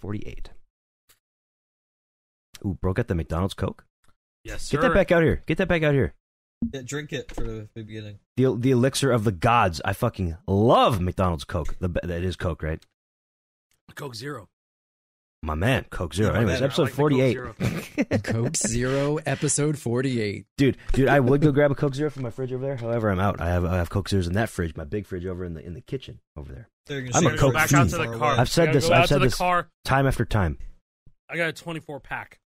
48. Ooh, bro, got the McDonald's Coke? Yes, sir. Get that back out here. Get that back out here. Yeah, drink it for the beginning. The elixir of the gods. I fucking love McDonald's Coke. That is Coke, right? Coke Zero. My man, Coke Zero. Yeah, Anyways, man, episode like 48. Coke Zero, episode 48. Dude, I would go grab a Coke Zero from my fridge over there. However, I'm out. I have Coke Zeros in that fridge, my big fridge over in the kitchen over there. I'm a Coke back fiend. out to the car. I've said this. I've said this car. time after time. I got a 24 pack.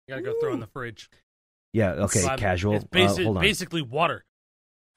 You gotta go throw in the fridge. Yeah. Okay. It's Casual. It's Hold on. basically water.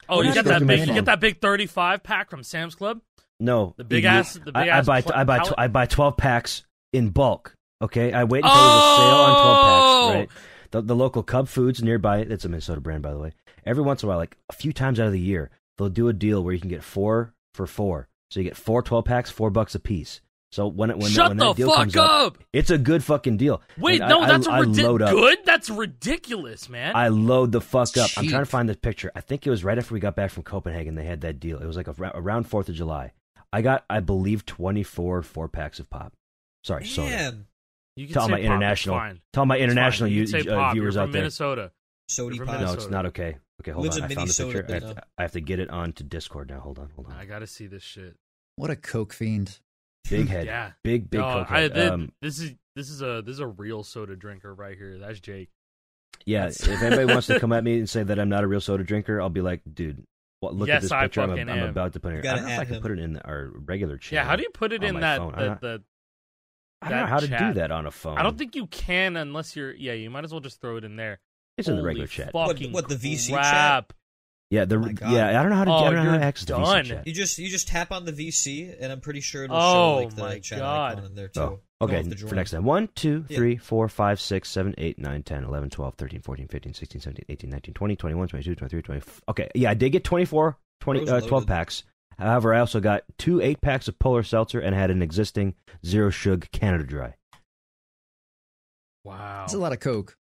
Oh, Where you did got you that go big. from? You get that big 35 pack from Sam's Club. No. The big you- ass. The big ass. I buy 12 packs in bulk. Okay. I wait until there's a sale on 12 packs. Right. The local Cub Foods nearby. It's a Minnesota brand, by the way. Every once in a while, like a few times out of the year, they'll do a deal where you can get 4 for $4. So you get 4 12 packs, $4 a piece. So when Shut that the deal fuck comes up! it's a good fucking deal. Wait, And no, that's I load up. good. That's ridiculous, man. I load the fuck up. I'm Cheap. trying to find this picture. I think it was right after we got back from Copenhagen. They had that deal. It was like around 4th of July. I got, I believe, 24 4-packs of pop. Sorry, soda. Man, You can Tell say my pop, international, it's fine. tell my It's international fine. You can say pop. viewers You're out from there. Minnesota. sody From pop. No, Minnesota. it's not okay. Okay, hold Lives on. in I found the Minnesota, picture. but no. I have to get it onto Discord now. Hold on. I gotta see this shit. What a Coke fiend. Big head. Yeah. Big No, Coke head. this is a real soda drinker right here. That's Jake. Yeah, if anybody wants to come at me and say that I'm not a real soda drinker, I'll be like, dude, look Yes, at this I picture I'm fucking am. about to put in You here. I gotta don't know if I add can him. put it in our regular chat. Yeah, how do you put it on in my that? phone. The, I don't know that how to do chat? that on a phone. I don't think you can unless you're. Yeah, you might as well just throw it in there. it's in the Holy regular chat. Fucking What, the VC crap. Yeah, Oh my God. I don't know how to. Oh, I don't know how you're to access the VC done. chat. You just tap on the VC, and I'm pretty sure it'll Oh, show like my the chat God. icon in there too. Oh, You don't okay, have to for join. next time. 1, 2, Yeah. 3, 4, 5, 6, 7, 8, 9, 10, 11, 12, 13, 14, 15, 16, 17, 18, 19, 20, 21, 22, 23, 24. Okay, yeah, I did get 24, 20, Bro's 12 loaded. packs. However, I also got 2 8-packs of Polar Seltzer and had an existing Zero Shug Canada Dry. Wow. That's a lot of Coke.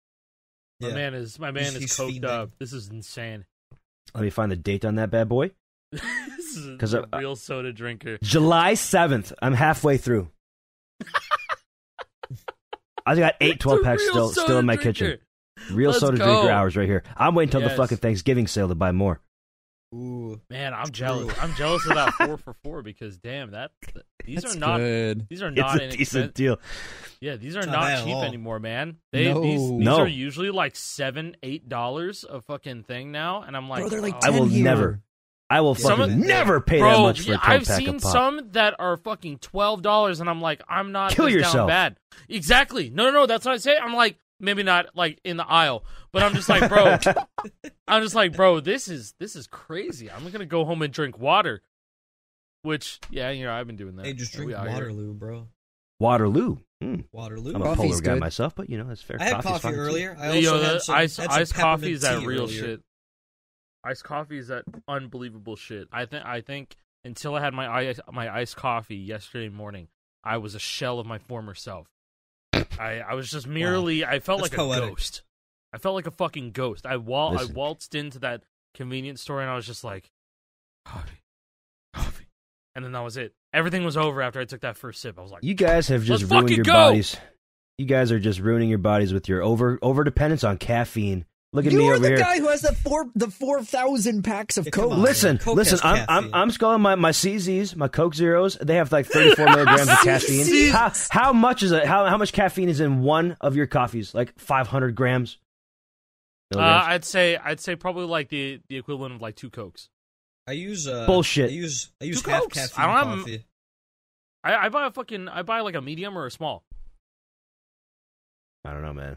My Yeah. man is He's coked fiending. up. This is insane. Let me find the date on that bad boy. This is 'Cause a real soda drinker. July 7th. I'm halfway through. I got 8 It's a 12-packs real still soda in my drinker. kitchen. Real Let's soda go. drinker hours right here. I'm waiting until the Yes. fucking Thanksgiving sale to buy more. Ooh, Man, I'm It's jealous. brutal. I'm jealous of that 4 for $4 because damn, these That's are not good. these are It's not a decent inexpensive. deal. Yeah, these are It's not not bad at cheap all. anymore, man. No. These No. are usually like $7, $8 a fucking thing now, and I'm like, Bro, they're like oh. I will 10 here. never. I will Some fucking of- never pay Bro, that much for a 12-pack I've seen of pop. some that are fucking $12, and I'm like, I'm not Kill this yourself. down bad. Exactly. No, that's what I say. I'm like, maybe not like in the aisle, but I'm just like, bro, this is crazy. I'm gonna go home and drink water. Which, yeah, I've been doing that. hey, just drink We out here. Waterloo, bro. Waterloo. Waterloo. I'm a Coffee's polar guy good. myself, but that's fair. I had Coffee's coffee fine, too. earlier. I Yo, also the had some iced had some coffee is that peppermint tea real earlier. shit. Iced coffee is that unbelievable shit. I think until I had my iced coffee yesterday morning, I was a shell of my former self. I was just merely. I felt That's like poetic. a ghost. I felt like a fucking ghost. I Listen. waltzed into that convenience store and I was just like, coffee, and then that was it. Everything was over after I took that first sip. I was like, You guys have just Let's ruined fucking your go! bodies. You guys are just ruining your bodies with your over dependence on caffeine. Look at me You're over the here. guy who has the 4,000 packs of Yeah, come Coke. on. Listen, Coke listen. has I'm caffeine. I'm sculling my CZs, my Coke Zeros. They have like 34 milligrams of caffeine. CZs. How much is it? How much caffeine is in one of your coffees? Like 500 grams. Milligrams? I'd say probably like the equivalent of like 2 Cokes. I use Bullshit. I use Two half Cokes. caffeine I don't have- coffee. I buy like a medium or a small. I don't know, man.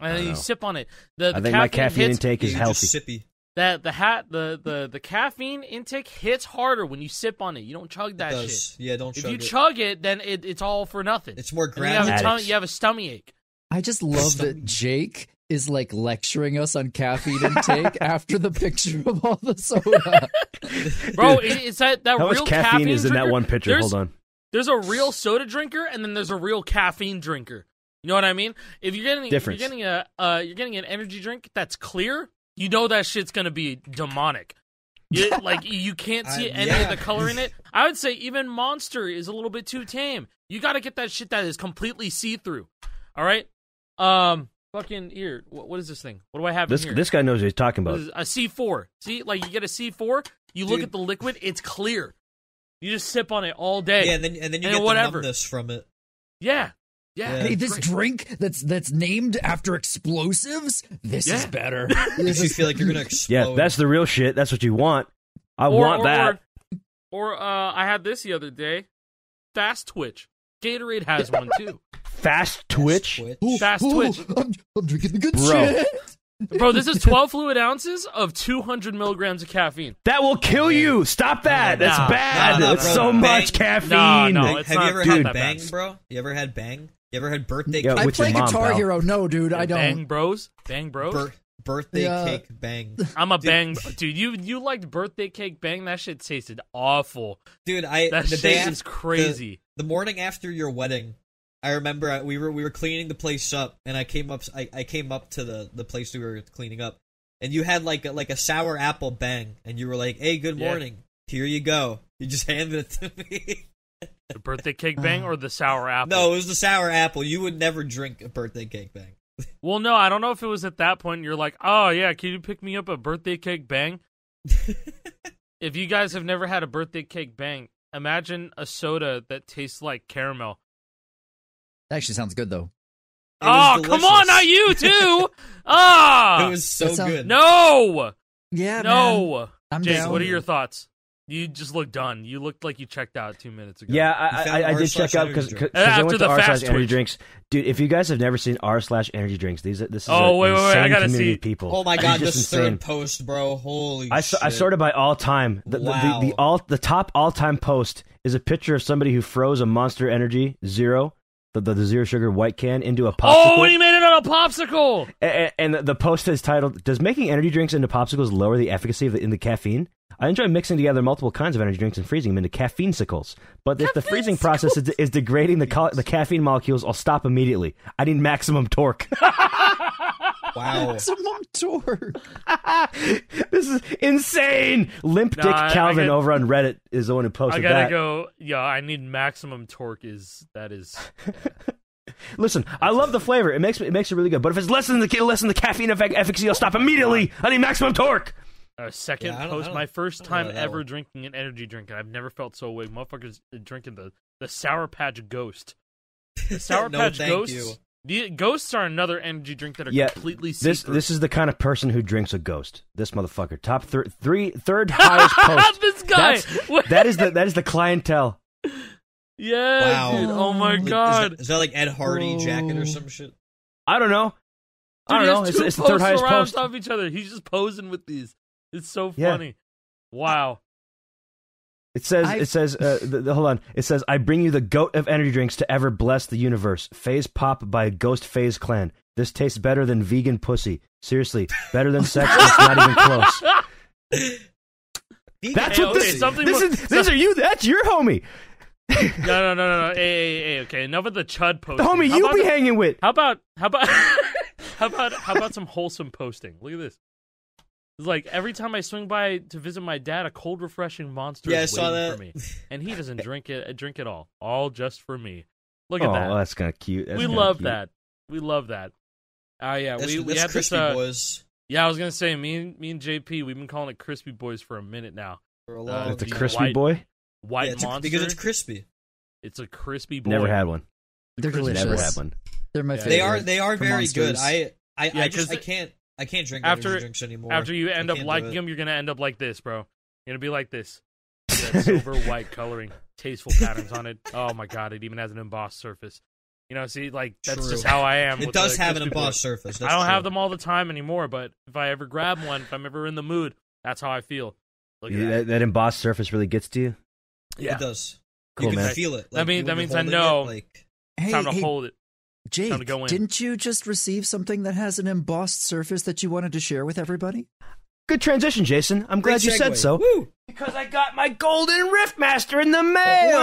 And I then don't you know. sip on it. The I think my caffeine hits, intake is You healthy. just sippy. the caffeine intake hits harder when you sip on it. You don't chug It that does. shit. Yeah, don't If chug you it. chug it, then it's all for nothing. It's more And you have, ground. you have a stummy ache. I just love that Jake is like lecturing us on caffeine intake after the picture of all the soda. Bro, it's that How real much caffeine is in that drinker. one picture? There's- Hold on. There's a real soda drinker, and then there's a real caffeine drinker. You know what I mean? If you're getting Difference. you're getting an energy drink that's clear, you know that shit's gonna be demonic. You can't see any of the color in it. I would say even Monster is a little bit too tame. You got to get that shit that is completely see-through. All right? Fucking here. What is this thing? What do I have in here? This guy knows what he's talking about. A C4. See, like you get a C4, you look at the liquid, it's clear. You just sip on it all day. Yeah, and then you get the numbness from it. Yeah. Hey, this drink that's named after explosives. This is better. Makes you feel like you're gonna explode. Yeah, that's the real shit. That's what you want. I want that. Or I had this the other day. Fast Twitch. Gatorade has one too. Fast Twitch? Fast Twitch. I'm drinking the good shit. Bro, this is 12 fluid ounces of 200 milligrams of caffeine. That will kill you. Stop that. That's bad. That's so much caffeine. No, Have you ever had Bang, bro? You ever had Bang? You ever had birthday cake? I play Guitar Hero. No, dude, I don't. Bang Bros? Birthday cake Bang. I'm a Bang. Dude, you liked birthday cake Bang? That shit tasted awful. Dude, that shit is crazy. The morning after your wedding, I remember we were cleaning the place up, and I came up to the place we were cleaning up, and you had like a sour apple Bang, and you were like, "Hey, good morning. Here you go." You just handed it to me. The birthday cake Bang or the sour apple? No, it was the sour apple. You would never drink a birthday cake Bang. Well, no, I don't know if it was at that point. You're like, "Oh yeah, can you pick me up a birthday cake Bang?" If you guys have never had a birthday cake Bang, imagine a soda that tastes like caramel. That actually sounds good, though. Oh, come on, not you, too! It was so good. No! Yeah, no! Man. I'm Jake, down. what are your thoughts? You just look done. You looked like you checked out 2 minutes ago. Yeah, I did check out because I went to r/energy drinks. Dude, if you guys have never seen r/energy drinks, this is wait, insane I gotta community see. of people. Oh my god, this insane. third post, bro. Holy shit. I sorted by all time. The top all time post is a picture of somebody who froze a Monster Energy Zero, the zero sugar white can, into a popsicle. Oh, he made it on a popsicle! And the post is titled, "Does making energy drinks into popsicles lower the efficacy of the caffeine? I enjoy mixing together multiple kinds of energy drinks and freezing them into caffeine-sicles. But if the freezing process is degrading the caffeine molecules, I'll stop immediately. I need maximum torque." Wow. Maximum torque. This is insane. Limp Dick Calvin over on Reddit is the one who posted that. I gotta go. Yeah, I need maximum torque. That is. Listen, I love the flavor. It makes it really good. But if it's less than the caffeine efficacy, I'll stop immediately. I need maximum torque. Second post, my first time ever drinking an energy drink, and I've never felt so awake. Motherfuckers drinking the Sour Patch Ghost. The Sour Patch Ghosts. The Ghosts are another energy drink that are completely see-through. This is the kind of person who drinks a Ghost. This motherfucker, top third highest post. This guy. That is the clientele. Yeah, wow. Dude. Oh my god. Is that like Ed Hardy jacket or some shit? I don't know. Dude, It's the third highest post. On top of each other. He's just posing with these. It's so funny. Yeah. Wow. It says, hold on. It says, "I bring you the goat of energy drinks to ever bless the universe. Phase Pop by Ghost Phase Clan. This tastes better than vegan pussy. Seriously, better than sex. It's not even close." That's what this are you. That's your homie. No. Hey, okay. Enough of the chud posting. The homie you be hanging with. How about some wholesome posting? Look at this. It's like every time I swing by to visit my dad, a cold, refreshing Monster is waiting for me, and he doesn't drink it all just for me. Look at that. Oh, that's kind of cute. We love that. We love that. Yeah, we had Crispy this, Boys. Yeah, I was gonna say me and JP, we've been calling it Crispy Boys for a minute now. For a long it's a crispy boy. White Monster because it's crispy. It's a crispy boy. Never had one. They're delicious. Never had one. They're my favorite. They are very Monsters. good. I can't drink energy drinks anymore. After you end up liking them, you're gonna end up like this, bro. You're gonna be like this. That silver white coloring, tasteful patterns on it. Oh my god, it even has an embossed surface. You know, see, like that's just how I am. It does have an embossed surface. I don't have them all the time anymore, but if I ever grab one, if I'm ever in the mood, that's how I feel. Look at that embossed surface really gets to you. Yeah, it does. Cool, you can man. feel it. That means I know. Time to hold it. Jake, time to go in. Didn't you just receive something that has an embossed surface that you wanted to share with everybody? Good transition, Jason. I'm glad you said so. Woo! Because I got my Golden Riffmaster in the mail.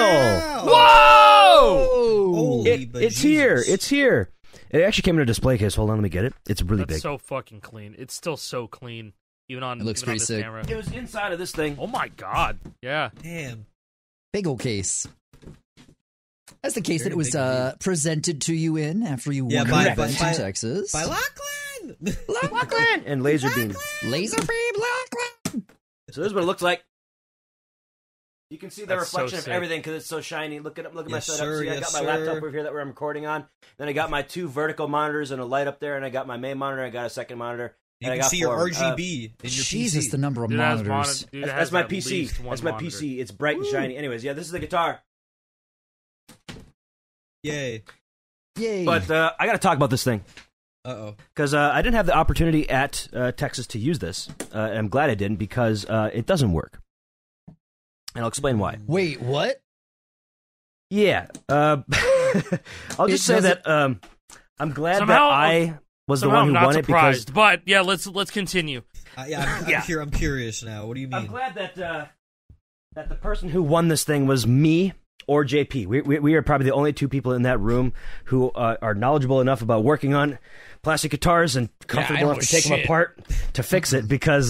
Wow. Whoa! It's here. It's here. It actually came in a display case. Hold on, let me get it. It's really big. So fucking clean. It's still so clean. even on It looks even on pretty this sick. camera. It was inside of this thing. Oh my god! Yeah. Damn. Big ol' case. That's the case Very that it was big indeed. presented to you in after you Yeah, won by- an event by- in Texas. By Lachlan! Lachlan! And laser beam. Laser beam Lachlan! So this is what it looks like. You can see the That's so reflection of sick. everything because it's so shiny. Look at my Yes, setup. sir, See, I yes, got my sir. laptop over here that where I'm recording on. Then I got my 2 vertical monitors and a light up there, and I got my main monitor. I got a second monitor. You and I can got see your 4. RGB in your Jesus, PC. the number of Dude has monitors. dude That's has my at PC. least one That's my monitor. PC. It's bright and shiny. Anyways, yeah, this is the guitar. Yay. Yay. But I got to talk about this thing Uh-oh. because I didn't have the opportunity at Texas to use this. And I'm glad I didn't because it doesn't work. And I'll explain why. Wait, what? Yeah. I'll It just say that I'm glad Somehow- that I was the Somehow one who I'm not won surprised, it because but yeah, let's continue. I'm Yeah. here. I'm curious now. What do you mean? I'm glad that that the person who won this thing was me or JP. We are probably the only 2 people in that room who are knowledgeable enough about working on plastic guitars and comfortable know enough to take them shit. apart to fix it because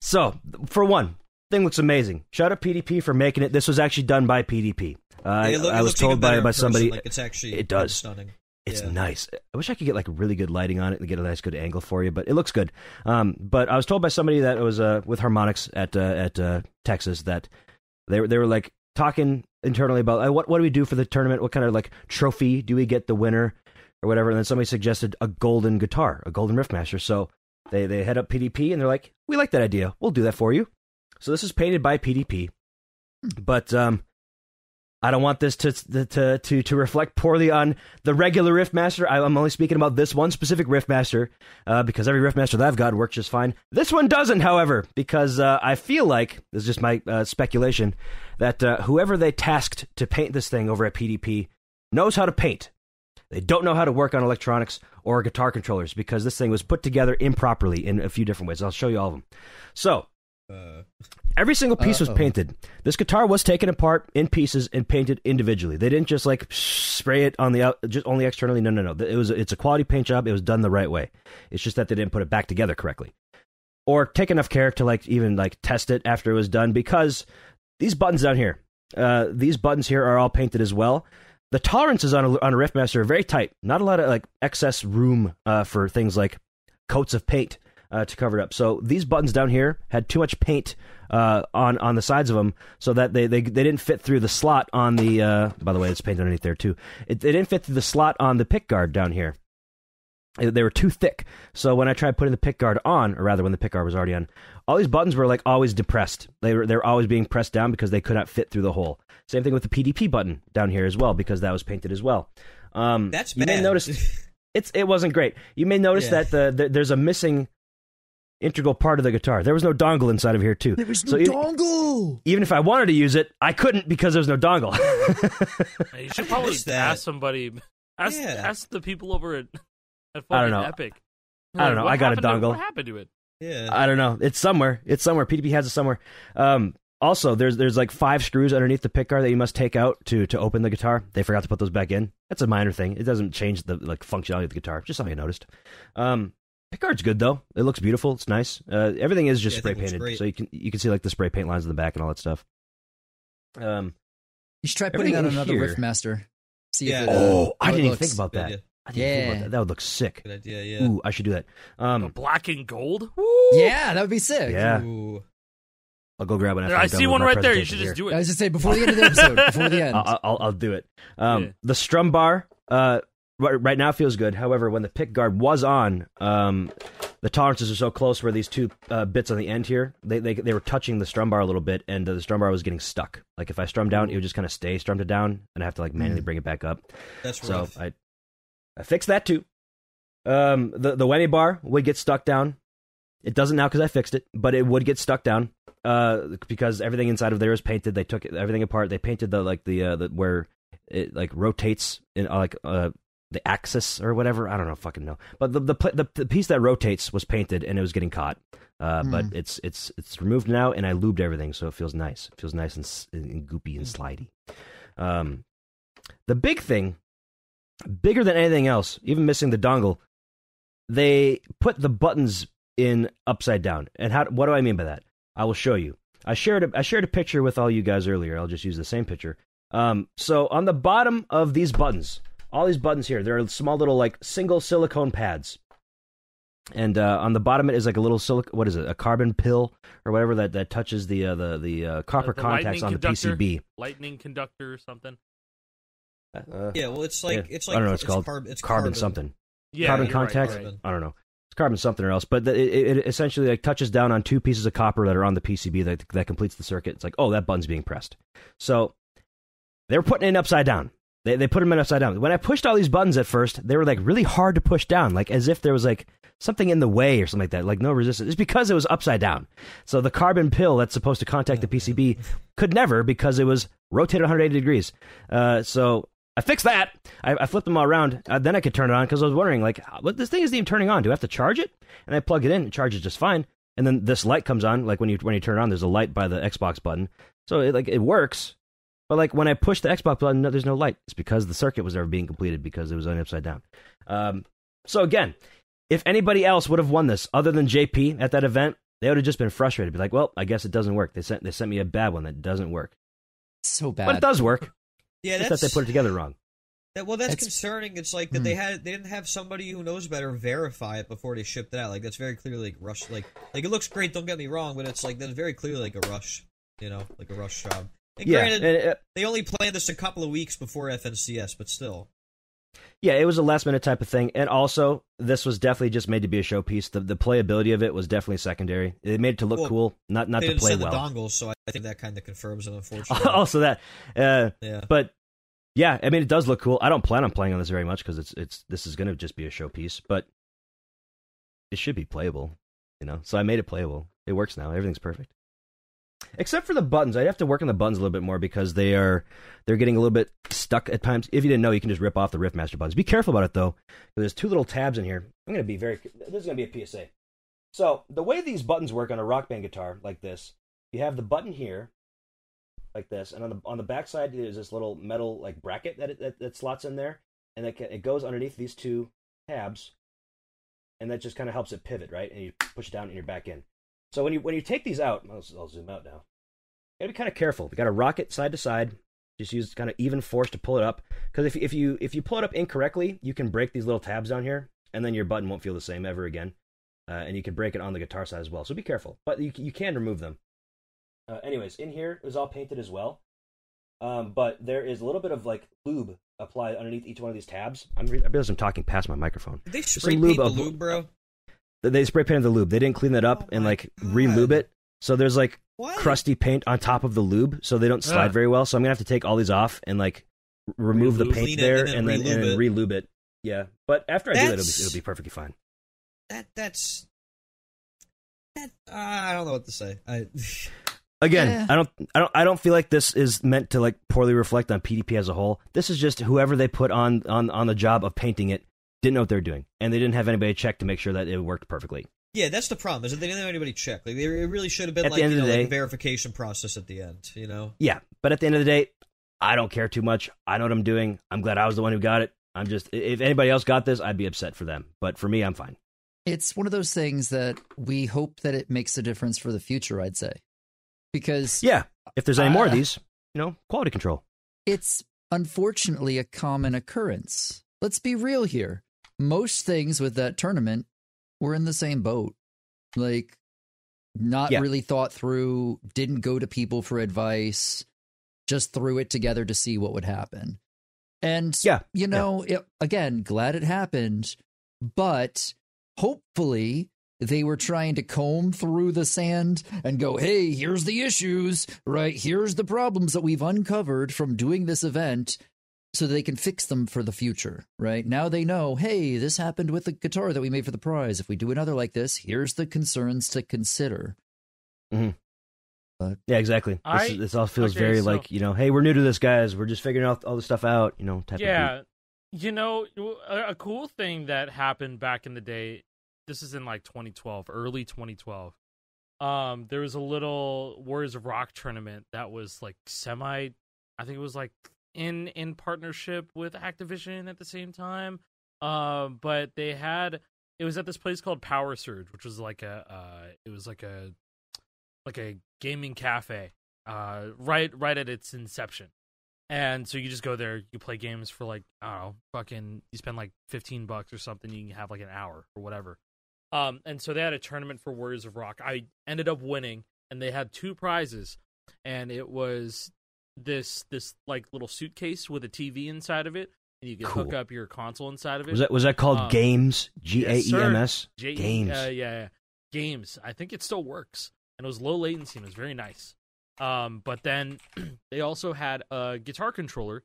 so for one, thing looks amazing. Shout out PDP for making it. This was actually done by PDP. I was looks told even better in by person. somebody Like, it's actually it does. stunning. It's Yeah. nice. I wish I could get like really good lighting on it and get a nice good angle for you, but it looks good. But I was told by somebody that was with harmonics at Texas that they were like talking internally about what do we do for the tournament? What kind of like trophy do we get the winner or whatever? And then somebody suggested a golden guitar, a Golden Riffmaster. So they head up PDP and they're like, we like that idea. We'll do that for you. So this is painted by PDP, but I don't want this to reflect poorly on the regular Riffmaster. I'm only speaking about this one specific Riffmaster because every Riffmaster that I've got works just fine. This one doesn't, however, because I feel like, this is just my speculation, that whoever they tasked to paint this thing over at PDP knows how to paint. They don't know how to work on electronics or guitar controllers because this thing was put together improperly in a few different ways. I'll show you all of them. So, every single piece was painted. This guitar was taken apart in pieces and painted individually. They didn't just like spray it on the out, just only externally. No. It's a quality paint job. It was done the right way. It's just that they didn't put it back together correctly, or take enough care to like even like test it after it was done. Because these buttons down here, these buttons here are all painted as well. The tolerances on a Riffmaster are very tight. Not a lot of like excess room for things like coats of paint. To cover it up. So these buttons down here had too much paint on the sides of them, so that they didn't fit through the slot on the. By the way, it's painted underneath there too. They didn't fit through the slot on the pick guard down here. They were too thick. So when I tried putting the pick guard on, or rather when the pick guard was already on, all these buttons were like always depressed. They were always being pressed down because they could not fit through the hole. Same thing with the PDP button down here as well, because that was painted as well. That's you bad. may notice it wasn't great. You may notice that there's a missing integral part of the guitar. There was no dongle inside of here too. There was no dongle. Even if I wanted to use it, I couldn't because there was no dongle. You should probably missed that. ask somebody. Ask the people over at I don't fucking know. Epic. I don't know. What I got a happened to- dongle. What happened to it? Yeah. I don't know. It's somewhere. PDP has it somewhere. Also, there's like 5 screws underneath the pickguard that you must take out to open the guitar. They forgot to put those back in. That's a minor thing. It doesn't change the like functionality of the guitar. Just something I noticed. Pickguard's good though. It looks beautiful. It's nice. Everything is just Yeah, I spray think it looks painted, great. so you can see like the spray paint lines in the back and all that stuff. You should try putting Everything out in another here. Riffmaster. See Yeah. if Oh, I how it didn't even looks. think about Good that. idea. I didn't think about Yeah. that. That would look sick. Good idea. Yeah. Ooh, I should do that. Black and gold. Yeah, that would be sick. Yeah, Ooh. I'll go grab it. After I I'm done see with one my right there. You presentation should just here. do I it. was just say before the end of the episode. Before the end. I'll do it. Yeah. The strum bar right now feels good. However, when the pick guard was on, the tolerances are so close where these 2 bits on the end here, they were touching the strum bar a little bit, and the strum bar was getting stuck. Like if I strum down, it would just kind of stay strummed down, and I have to like manually bring it back up. That's So rough. I fixed that too. The Wenny bar would get stuck down. It doesn't now because I fixed it, but it would get stuck down because everything inside of there is painted. They took everything apart. They painted the where it like rotates in the axis or whatever. I don't know, fucking know. But the piece that rotates was painted and it was getting caught. But it's removed now, and I lubed everything, so it feels nice. It feels nice and goopy and slidey. The big thing, bigger than anything else, even missing the dongle, they put the buttons in upside down. And what do I mean by that? I will show you. I shared a picture with all you guys earlier. I'll just use the same picture. So on the bottom of these buttons, all these buttons here, there are small little like single silicone pads. And on the bottom it is like a little what is it? A carbon pill or whatever that touches the copper contacts on the PCB. Lightning conductor or something. Yeah, well, it's like I don't know what it's called. It's carbon something. Yeah, carbon you're contact. Right. I don't know. It's carbon something or else. But it essentially like touches down on two pieces of copper that are on the PCB that completes the circuit. It's like, oh, that button's being pressed. So they were putting it upside down. They put them in upside down. When I pushed all these buttons at first, they were like really hard to push down, like as if there was like something in the way or something like that, like no resistance. It's because it was upside down. So the carbon pill that's supposed to contact the PCB could never, because it was rotated 180 degrees. So I fixed that. I flipped them all around. Then I could turn it on because I was wondering, like, what this thing isn't even turning on. Do I have to charge it? And I plug it in. It charges just fine. And then this light comes on. Like when you turn it on, there's a light by the Xbox button. So it works. But like when I push the Xbox button, there's no light. It's because the circuit was never being completed because it was on upside down. So again, if anybody else would have won this other than JP at that event, they would have just been frustrated. Be like, well, I guess it doesn't work. They sent me a bad one that doesn't work. So bad. But it does work. Yeah, just that they put it together wrong. That's concerning. It's like that they didn't have somebody who knows better verify it before they shipped it out. Like that's very clearly like rush. Like it looks great. Don't get me wrong, but it's like that's very clearly like a rush. You know, like a rush job. And granted, they only planned this a couple of weeks before FNCS, but still. Yeah, it was a last-minute type of thing. And also, this was definitely just made to be a showpiece. The playability of it was definitely secondary. They made it to look cool, not to play well. They didn't send the dongles, so I think that kind of confirms it, unfortunately. Also that. Yeah. But, yeah, I mean, it does look cool. I don't plan on playing on this very much because this is going to just be a showpiece. But it should be playable, you know? So I made it playable. It works now. Everything's perfect. Except for the buttons. I'd have to work on the buttons a little bit more because they're getting a little bit stuck at times. If you didn't know, you can just rip off the Riffmaster buttons. Be careful about it, though. There's two little tabs in here. This is going to be a PSA. So, the way these buttons work on a Rock Band guitar, like this, you have the button here, like this, and on the back side, there's this little metal like bracket that slots in there, and it goes underneath these two tabs, and that just kind of helps it pivot, right? And you push it down, and you're back in. So when you take these out, I'll zoom out now. You gotta be kind of careful. You gotta rock it side to side. Just use kind of even force to pull it up. Because if you pull it up incorrectly, you can break these little tabs down here, and then your button won't feel the same ever again. And you can break it on the guitar side as well. So be careful. But you can remove them. Anyways, in here is all painted as well. But there is a little bit of like lube applied underneath each one of these tabs. I realize I'm talking past my microphone. Did they spray paint the lube, bro? They spray painted the lube. They didn't clean that up and like re-lube it. So there's like crusty paint on top of the lube, so they don't slide very well. So I'm gonna have to take all these off and like remove the paint there and then re-lube it. Yeah, but after I do that, it'll be perfectly fine. I don't know what to say. Again, I don't feel like this is meant to like poorly reflect on PDP as a whole. This is just whoever they put on the job of painting it didn't know what they were doing, and they didn't have anybody check to make sure that it worked perfectly. Yeah, that's the problem, is that they didn't have anybody check. Like, it really should have been like, like a verification process at the end, you know? Yeah, but at the end of the day, I don't care too much. I know what I'm doing. I'm glad I was the one who got it. If anybody else got this, I'd be upset for them. But for me, I'm fine. It's one of those things that we hope that it makes a difference for the future, I'd say. Because... yeah, if there's any more of these, quality control. It's unfortunately a common occurrence. Let's be real here. Most things with that tournament were in the same boat. Like, not really thought through, didn't go to people for advice, just threw it together to see what would happen. And, again, glad it happened, but hopefully they were trying to comb through the sand and go, hey, here's the issues, right? Here's the problems that we've uncovered from doing this event, so they can fix them for the future, right? Now they know, hey, this happened with the guitar that we made for the prize. If we do another like this, here's the concerns to consider. Mm-hmm. Yeah, exactly. This all feels very like, hey, we're new to this, guys. We're just figuring all this stuff out, type of beat. A cool thing that happened back in the day, this is in like 2012, early 2012. There was a little Warriors of Rock tournament that was like I think it was like in partnership with Activision at the same time. But they had it was at this place called Power Surge, which was like a gaming cafe, right at its inception. And so you just go there, you play games for like, I don't know, fucking, you spend like $15 or something, you can have like an hour or whatever. And so they had a tournament for Warriors of Rock. I ended up winning, and they had 2 prizes, and it was this like little suitcase with a TV inside of it, and you could hook up your console inside of it. Was that called Games? GAEMS? Yes, Games. Yeah. Games. I think it still works, and it was low latency, and it was very nice. But then they also had a guitar controller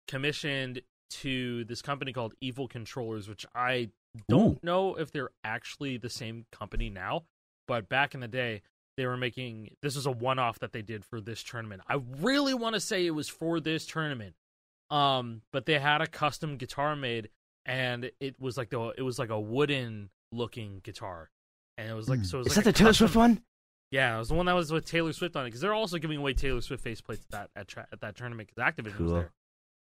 commissioned to this company called Evil Controllers, which I don't know if they're actually the same company now, but back in the day, they were making, this was a one-off that they did for this tournament. I really want to say it was for this tournament, but they had a custom guitar made, and it was like a wooden-looking guitar, and it was like so. It was Is like that the Taylor Swift one? Yeah, it was the one that was with Taylor Swift on it, because they're also giving away Taylor Swift faceplates at that tournament because Activision was there.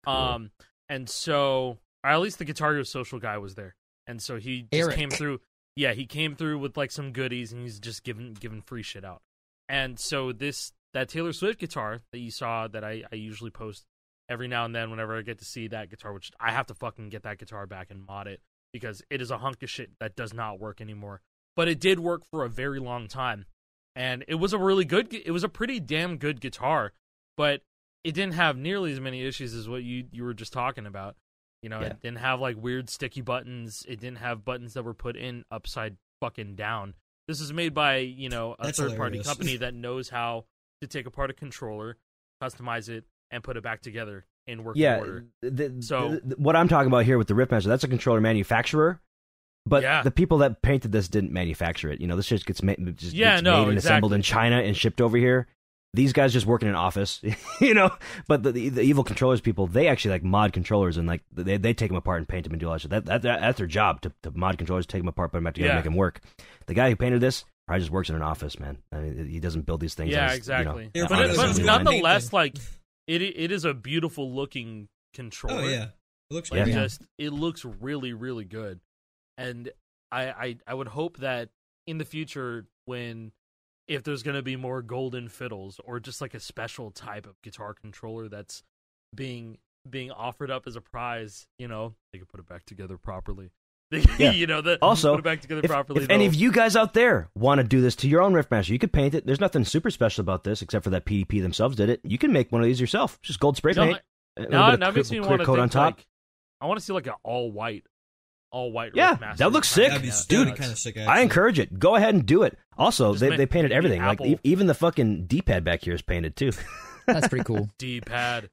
Cool. And so, or at least the Guitar Hero social guy was there, and so he just came through. Yeah, he came through with like some goodies, and he's just giving free shit out. And so that Taylor Swift guitar that you saw that I usually post every now and then whenever I get to see that guitar, which I have to fucking get that guitar back and mod it because it is a hunk of shit that does not work anymore. But it did work for a very long time. And it was it was a pretty damn good guitar, but it didn't have nearly as many issues as what you were just talking about. You know, It didn't have like weird sticky buttons. It didn't have buttons that were put in upside fucking down. This is made by, a third-party company that knows how to take apart a controller, customize it, and put it back together in working order. What I'm talking about here with the Riffmaster, that's a controller manufacturer. But the people that painted this didn't manufacture it. This shit gets made and assembled in China and shipped over here. These guys just work in an office, But the Evil Controllers people, they actually like mod controllers and like they take them apart and paint them and do all that shit. That's their job to mod controllers, take them apart, put them back together, make them work. The guy who painted this probably just works in an office, man. I mean, he doesn't build these things. Yeah, exactly. But nonetheless, like it is a beautiful looking controller. Oh yeah, it looks it looks really really good. And I would hope that in the future, if there's going to be more golden fiddles or just like a special type of guitar controller that's being offered up as a prize, they could put it back together properly. Also, put it back together properly. If any of you guys out there want to do this to your own Riffmaster, you could paint it. There's nothing super special about this except for that PDP themselves did it. You can make one of these yourself. Just gold spray paint. Now makes me want to coat on top. Like, I want to see like an all white Riffmaster. That looks sick. Dude, kind of sick, I encourage it. Go ahead and do it. Also, they painted everything. Like even the fucking D-pad back here is painted too. That's pretty cool. D-pad.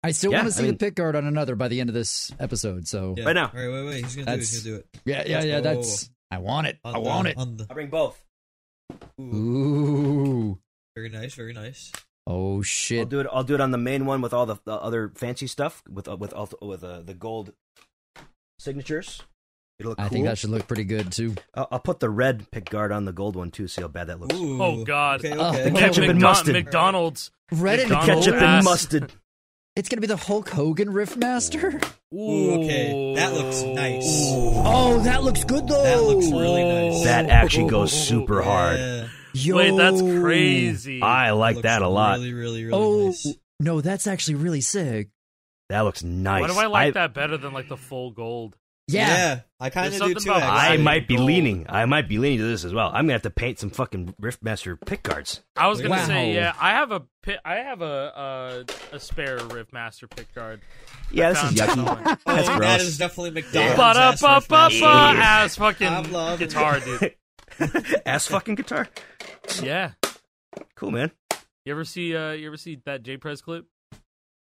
I still want to see the pick guard on another by the end of this episode. So right now, wait. He's gonna do it. Yeah. That's. I want it. I'll bring both. Ooh. Very nice. Very nice. Oh shit! I'll do it on the main one with all the other fancy stuff with the gold signatures. It'll look cool. I think that should look pretty good too. I'll put the red pick guard on the gold one too. See how bad that looks. Ooh. Oh god! Okay. Ketchup and mustard. McDonald's. Red and ketchup and mustard. It's gonna be the Hulk Hogan Riffmaster. Ooh, okay. That looks nice. Oh, that looks good though. That looks really nice. That actually goes super hard. Yo. Wait, that's crazy. I like that a lot. Really, really, really nice. No, that's actually really sick. That looks nice. Why do I like that better than like the full gold? Yeah, I kind of do something too. about I might be leaning to this as well. I'm gonna have to paint some fucking Riffmaster pick guards. I was gonna say, I have a spare Riffmaster pick guard. Yeah, this is yucky. That's gross. That is definitely McDonald's. Ass fucking guitar, dude. Ass fucking guitar. Yeah, cool, man. You ever see that J-Prez clip?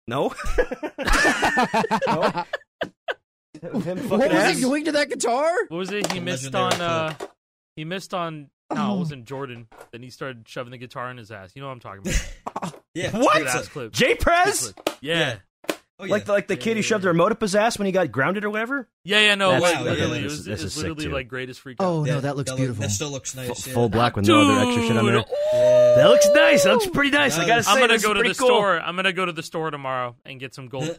No. No. What was he doing to that guitar? What was it? He missed on. No, it wasn't Jordan. Then he started shoving the guitar in his ass. You know what I'm talking about? Yeah. What? Ass clip. J-Prez? Yeah. Oh, yeah. Like the kid who shoved the remote up his ass when he got grounded or whatever? Yeah, no. It was literally like greatest freak out. Oh, no, that looks beautiful. That still looks nice. Full black with no other extra shit on there. Yeah. That looks nice. That looks pretty nice. I gotta say, I'm gonna go to the store. I'm gonna go to the store tomorrow and get some gold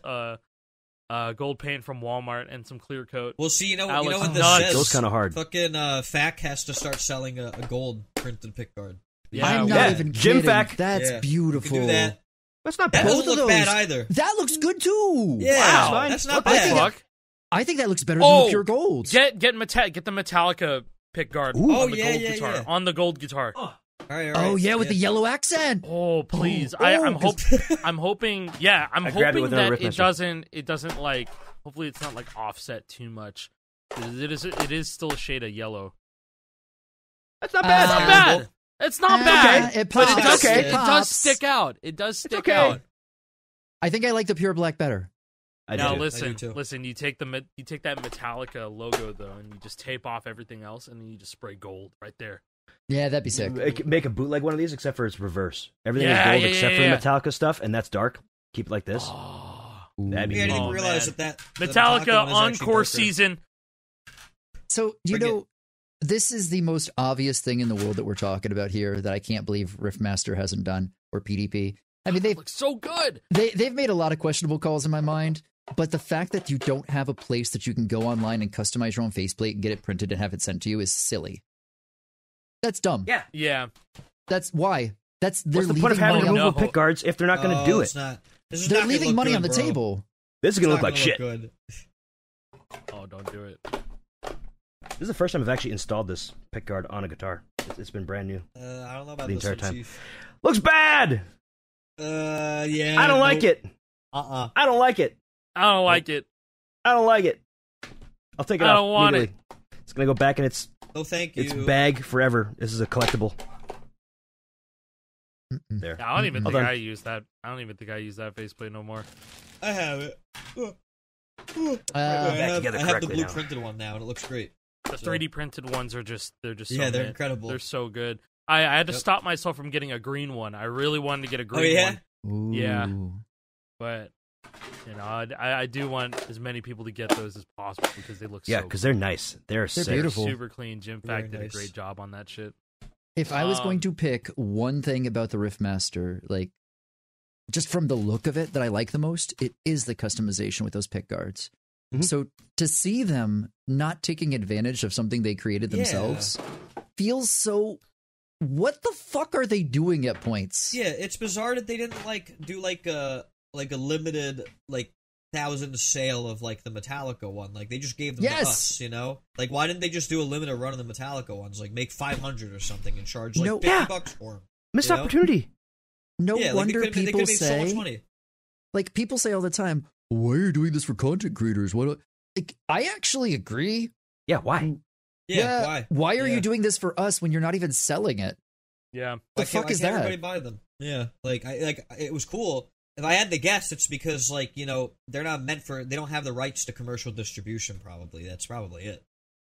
gold paint from Walmart, and some clear coat. Well, see, you know Alex, what this nuts. says? Goes kind of hard. Fucking FAC has to start selling a gold printed pickguard. Yeah, I'm not yeah. even Jim kidding. Fac. That's Yeah. beautiful. You can do that. That's not That bad. doesn't Both of look bad those. either. That looks good too. Yeah, Wow. that's not What the bad. fuck? I think that looks better than Oh, the pure gold. Get the Metallica pick guard Ooh. on Oh, the yeah, gold yeah, guitar. yeah. On the gold guitar. All right, Oh yeah, with the yellow accent. Oh please! Oh, I'm oh, I'm hoping. Yeah, I'm I grabbed it hoping with another that it Riffmaster. doesn't like. Hopefully, it's not like offset too much. It is still a shade of yellow. That's not It's bad. not bad. It's not Ah, bad. it But pops. it does. okay. It does pops. stick out. It does stick okay. out. I think I like the pure black better. I Now do. I do listen, too. listen. You take that Metallica logo though, and you just tape off everything else, and then you just spray gold right there. Yeah, that'd be sick. Make a bootleg one of these, except for it's reverse. Everything Yeah, is gold yeah, except yeah, for yeah. the Metallica stuff, and that's dark. Keep it like this. Oh. That'd be Yeah, I didn't Oh, even realize man. that the Metallica one is actually Encore darker. season. So, Bring it. this is the most obvious thing in the world that we're talking about here that I can't believe Riffmaster hasn't done, or PDP. I mean, It looks so good. they've made a lot of questionable calls in my mind, but the fact that you don't have a place that you can go online and customize your own faceplate and get it printed and have it sent to you is silly. That's dumb. Yeah. Yeah. That's why. They're What's the leaving point of having money on, removable No. pick guards if they're not going to do It's it? not. This is they're not gonna leaving look money good, on the bro. table. This is It's going to not look like shit. good. Oh, don't do it. This is the first time I've actually installed this pick guard on a guitar. It's been brand new. I don't know about The this entire one, time. Chief. Looks bad. Yeah. I don't like it. Uh-uh. I don't like it. I don't like it. I don't like it. I'll take it I off don't want immediately. It's going to go back in its Oh, thank you. bag forever. This is a collectible. Mm-mm. There. I don't even Hold think on. I use that. I don't even think I use that faceplate no more. I have it. Uh, I have together the correctly blue now. printed one now, and it looks great. The 3D printed ones are just so Yeah, they're mint. incredible. They're so good. I had to Yep. stop myself from getting a green one. I really wanted to get a green Oh, yeah? one, ooh. Yeah. but I do want as many people to get those as possible because they look Yeah, so because they're nice. They're sick. beautiful. super clean. Jim Very Fack did nice. a great job on that shit. If I was going Um, to pick one thing about the Riffmaster, like just from the look of it that I like the most, it is the customization with those pick guards. Mhm. So to see them not taking advantage of something they created Yeah. themselves feels so. What the fuck are they doing at points? Yeah, it's bizarre that they didn't do a limited 1,000 sale of the Metallica one. Like they just gave them to Yes. us, you know. Like why didn't they just do a limited run of the Metallica ones? Like make 500 or something and charge No. $50 Yeah. for them. Missed You know? opportunity. No Yeah, wonder they people could have made so much say, money. like people say all the time, "Why are you doing this for content creators?" What? Like I actually agree. Yeah, why? Yeah, Why are Yeah. you doing this for us when you're not even selling it? Yeah, The Why fuck can't is that? everybody buy them? Yeah, it was cool. If I had to guess, it's because they're not meant for. They don't have the rights to commercial distribution. Probably that's probably it.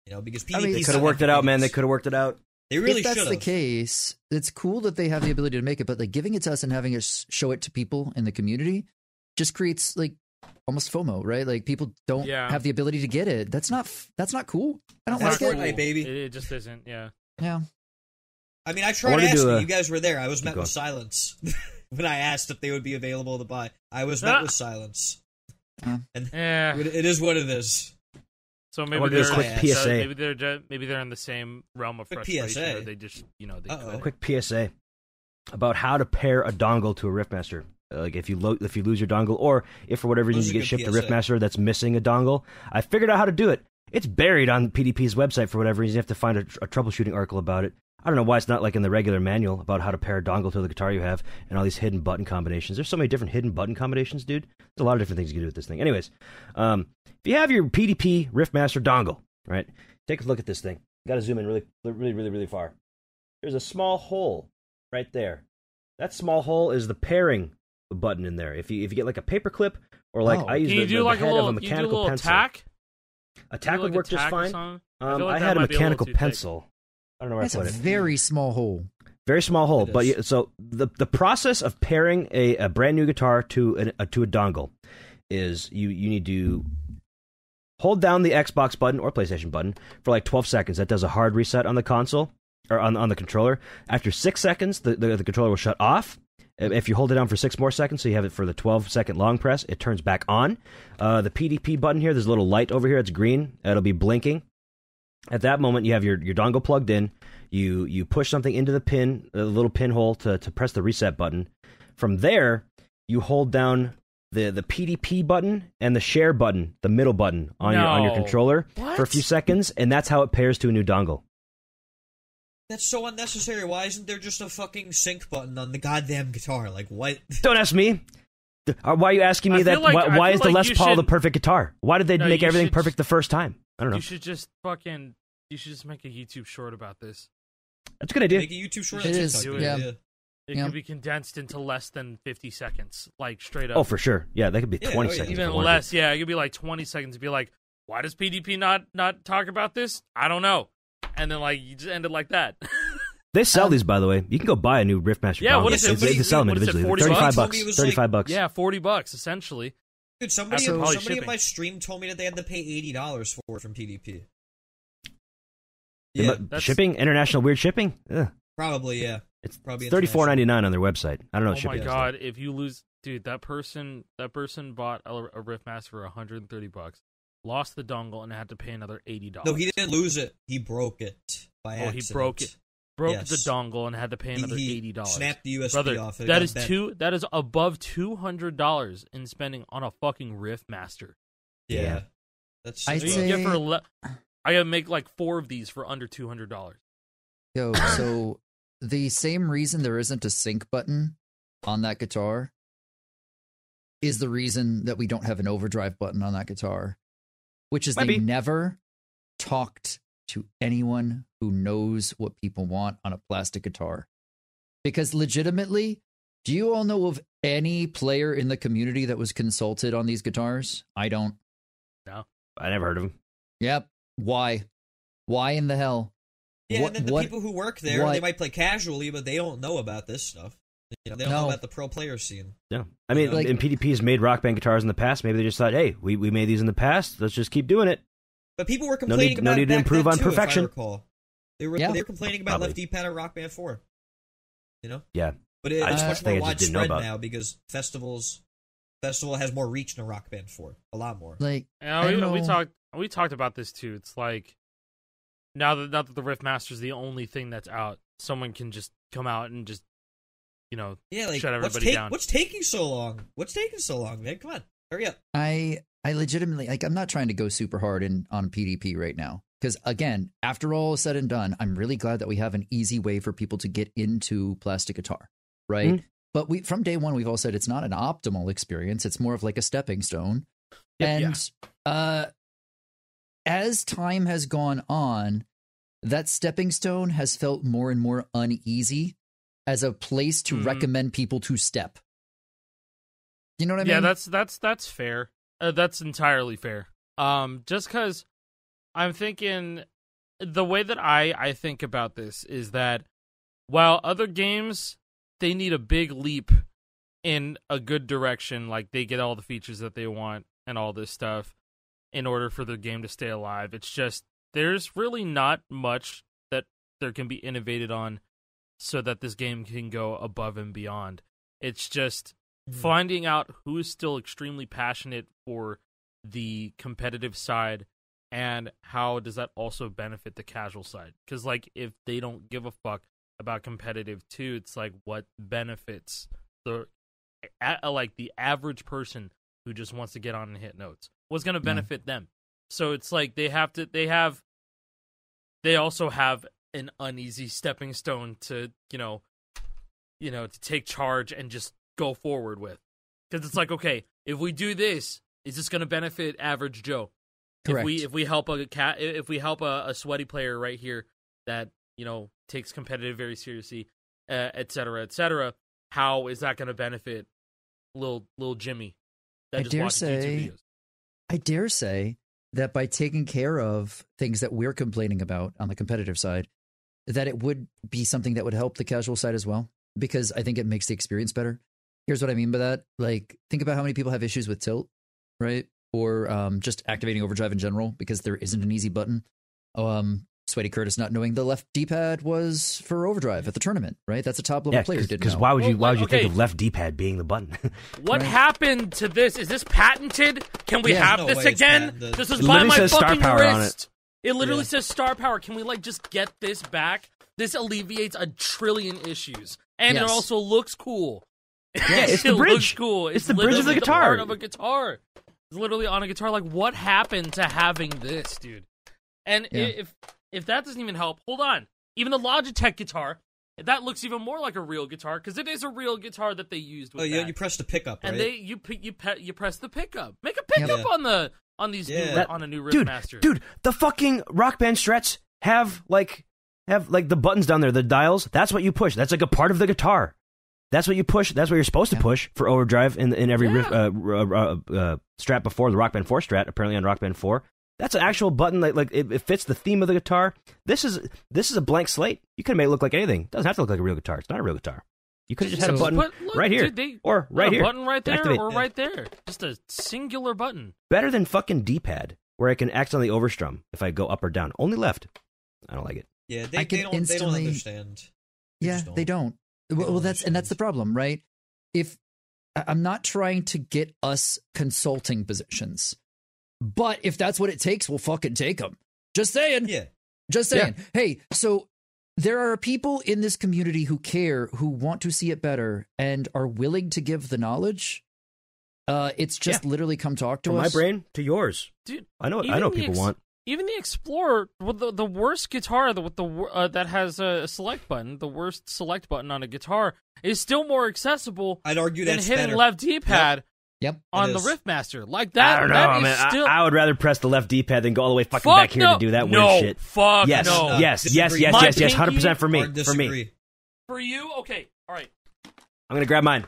Because PDP I mean, They 's could have not worked meant it for out, man. They kids. could have worked it out. They really if that's should the have. case, it's cool that they have the ability to make it, but giving it to us and having us show it to people in the community just creates almost FOMO, right? Like people don't Yeah. have the ability to get it. That's not cool. I don't That's like it. Fortnite, baby. It just isn't. Yeah, Yeah. I mean, I I tried wanted to asking. do a- You guys were there. I was Keep met going. with silence when I asked if they would be available to buy. I was met with silence. And yeah. it is what it is. So I maybe want to do a they're quick PSA. maybe they're in the same realm of Quick frustration. PSA. Or they just they Uh-oh. could. Quick PSA about how to pair a dongle to a Riffmaster. Like if you lose your dongle, or if for whatever reason Those you are get good shipped a PSA. Riffmaster that's missing a dongle, I figured out how to do it. It's buried on PDP's website for whatever reason. You have to find a troubleshooting article about it. I don't know why it's not in the regular manual about how to pair a dongle to the guitar you have and all these hidden button combinations. There's so many different hidden button combinations, dude. There's a lot of different things you can do with this thing. Anyways, if you have your PDP Riffmaster dongle, right, take a look at this thing. You got to zoom in really far. There's a small hole right there. That small hole is the pairing button in there. If you get a paper clip or Oh. I use Can you the do head a of little? a You do a mechanical little pencil. tack. A tack would work just fine. I feel like I that had a might be little mechanical too thick. pencil. I don't know where That's I a put it. very small hole. Very small hole, It but is. so the process of pairing a brand new guitar to a dongle is you need to hold down the Xbox button or PlayStation button for 12 seconds. That does a hard reset on the console or on the controller. After 6 seconds, the controller will shut off, If you hold it down for 6 more seconds, so you have it for the 12-second long press, it turns back on. The PDP button here, there's a little light over here. It's green. It'll be blinking. At that moment, you have your dongle plugged in. You push something into the pin, the little pinhole to press the reset button. From there, you hold down the PDP button and the share button, the middle button on your controller for a few seconds, and that's how it pairs to a new dongle. That's so unnecessary. Why isn't there just a fucking sync button on the goddamn guitar? Like, what? Don't ask me. Why are you asking me that? Why is the Les Paul the perfect guitar? Why did they make everything perfect the first time? I don't know. You should just make a YouTube short about this. That's a good idea. Make a YouTube short. It is. Yeah. It could be condensed into less than 50 seconds, like straight up. Oh, for sure. Yeah, that could be 20 seconds. Even less. Yeah, it could be like 20 seconds. Be like, why does PDP not talk about this? I don't know. And then like you just end it like that. They sell these, by the way. You can go buy a new Riffmaster. Yeah, what is it? They sell them individually. $35. $35. Yeah, $40 essentially. Dude, somebody in my stream told me that they had to pay $80 for it from PDP. Yeah, shipping, international weird shipping. Ugh. Probably, yeah. It's probably $34.99 on their website. I don't know. Oh my god! If you lose, dude, that person bought a Riffmaster for $130, lost the dongle, and had to pay another $80. No, he didn't lose it. He broke it by accident. He broke it. Broke the dongle and had to pay another $80. Snapped the USB Brother, off. That is above $200 in spending on a fucking Riffmaster. Yeah. That's. I gotta make like 4 of these for under $200. Yo, so the same reason there isn't a sync button on that guitar is the reason that we don't have an overdrive button on that guitar, which is they never talked to anyone who knows what people want on a plastic guitar. Because legitimately, do you all know of any player in the community that was consulted on these guitars? I don't. No. I never heard of them. Yep. Why? Why in the hell? Yeah, and then the people who work there, they might play casually, but they don't know about this stuff. You know, they don't know about the pro player scene. Yeah. I mean, and PDP's made Rock Band guitars in the past. Maybe they just thought, hey, we made these in the past. Let's just keep doing it. But people were complaining about no need to improve on perfection. If I recall. They were complaining about left D-pad at Rock Band 4. You know? Yeah. But it's much more widespread now because Festival has more reach than Rock Band 4. A lot more. Like, we talked about this too. It's like now that the Riffmaster is the only thing that's out, someone can just come out and just shut everybody down. What's taking so long? Man? Come on, hurry up. I legitimately, I'm not trying to go super hard on PDP right now. Because again, after all is said and done, I'm really glad that we have an easy way for people to get into plastic guitar, right? Mm-hmm. But from day one, we've all said it's not an optimal experience. It's more of like a stepping stone. Yep, as time has gone on, that stepping stone has felt more and more uneasy as a place to recommend people to step. You know what I mean? Yeah, that's fair. That's entirely fair. Just because I'm thinking the way that I think about this is that while other games, they need a big leap in a good direction, like they get all the features that they want and all this stuff in order for the game to stay alive. It's just there's really not much that there can be innovated on so that this game can go above and beyond. It's just finding out who is still extremely passionate for the competitive side and how does that also benefit the casual side. Because like if they don't give a fuck about competitive too, it's like what benefits the average person who just wants to get on and hit notes? What's going to benefit them? So it's like they also have an uneasy stepping stone to to take charge and just go forward with. Because it's like, okay, if we do this, is this going to benefit average Joe? Correct. If we help a sweaty player right here that takes competitive very seriously, et cetera, how is that going to benefit little Jimmy? That just watches YouTube videos? I dare say that by taking care of things that we're complaining about on the competitive side, that it would be something that would help the casual side as well, because I think it makes the experience better. Here's what I mean by that. Like, think about how many people have issues with tilt, right? Or just activating overdrive in general because there isn't an easy button. So Sweaty Curtis not knowing the left D-pad was for overdrive at the tournament, right? That's a top-level player who didn't know. Because why would you think of left D-pad being the button? What happened to this? Is this patented? Can we have this again? This is by my fucking wrist. It literally says star power. Can we just get this back? This alleviates a trillion issues, and it also looks cool. Yeah, it's the bridge. Looks cool. It's the bridge of the guitar. Part of a guitar. It's literally on a guitar. Like, what happened to having this, dude? And if that doesn't even help, hold on. Even the Logitech guitar, that looks even more like a real guitar because it is a real guitar that they used. With you press the pickup, right? And you press the pickup. Make a pickup on a new Riffmaster. Dude, the fucking Rock Band Strats have the buttons down there, the dials. That's what you push. That's like a part of the guitar. That's what you push. That's what you're supposed to push for overdrive in every Strat before the Rock Band 4 Strat. Apparently on Rock Band 4, that's an actual button. Like it fits the theme of the guitar. This is a blank slate. You could make it look like anything. It doesn't have to look like a real guitar. It's not a real guitar. You could have just had a button right here, or right here, a button right there, or right there. Just a singular button. Better than fucking D-pad, where I can accidentally overstrum if I go up or down. Only left. I don't like it. Yeah, they don't understand. They don't. Well, that's the problem, right? If I'm not trying to get us consulting positions, but if that's what it takes, we'll fucking take them. Just saying. Yeah. Just saying. Yeah. Hey, so there are people in this community who care, who want to see it better, and are willing to give the knowledge. It's just literally come talk to us. From my brain to yours, dude. I know what people want. Even the Explorer, with the worst guitar that has a select button, the worst select button on a guitar, is still more accessible. I'd argue than that's hitting better. left D-pad. Yep. On the Riffmaster, like that. I don't know, man. I would rather press the left D-pad than go all the way fucking back here to do that weird shit. Yes, 100% for me. For me. For you, okay, all right. I'm gonna grab mine.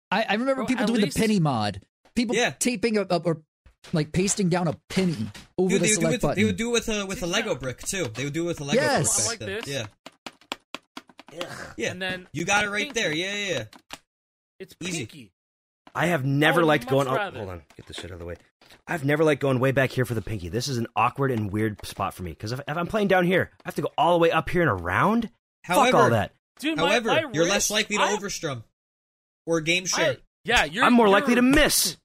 I remember people doing the penny mod. People taping or like pasting down a penny over the select button. They would do it with a Lego brick too. They would do it with a Lego brick. I like this. Yeah. And then you got it right there. Yeah. It's pinky. Easy. I have never liked going. Hold on, get this shit out of the way. I've never liked going way back here for the pinky. This is an awkward and weird spot for me because if I'm playing down here, I have to go all the way up here and around. Fuck all that. Dude, however, you're less likely to overstrum or game share. I'm more likely to miss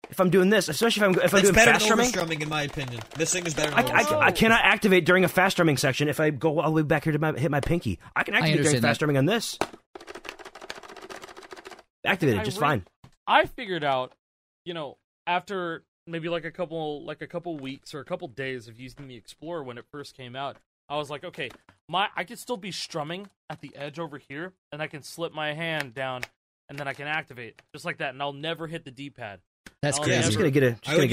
if I'm doing this, especially if I'm doing fast strumming. Overstrumming, in my opinion. This thing is better than overstrumming. I cannot activate during a fast strumming section if I go all the way back here to hit my pinky. I can activate during fast strumming on this. Activate it just fine. I figured out, after maybe like a couple weeks or a couple days of using the Explorer when it first came out, I was like, okay, I could still be strumming at the edge over here, and I can slip my hand down, and then I can activate just like that, and I'll never hit the D-pad. That's crazy. I'm just gonna get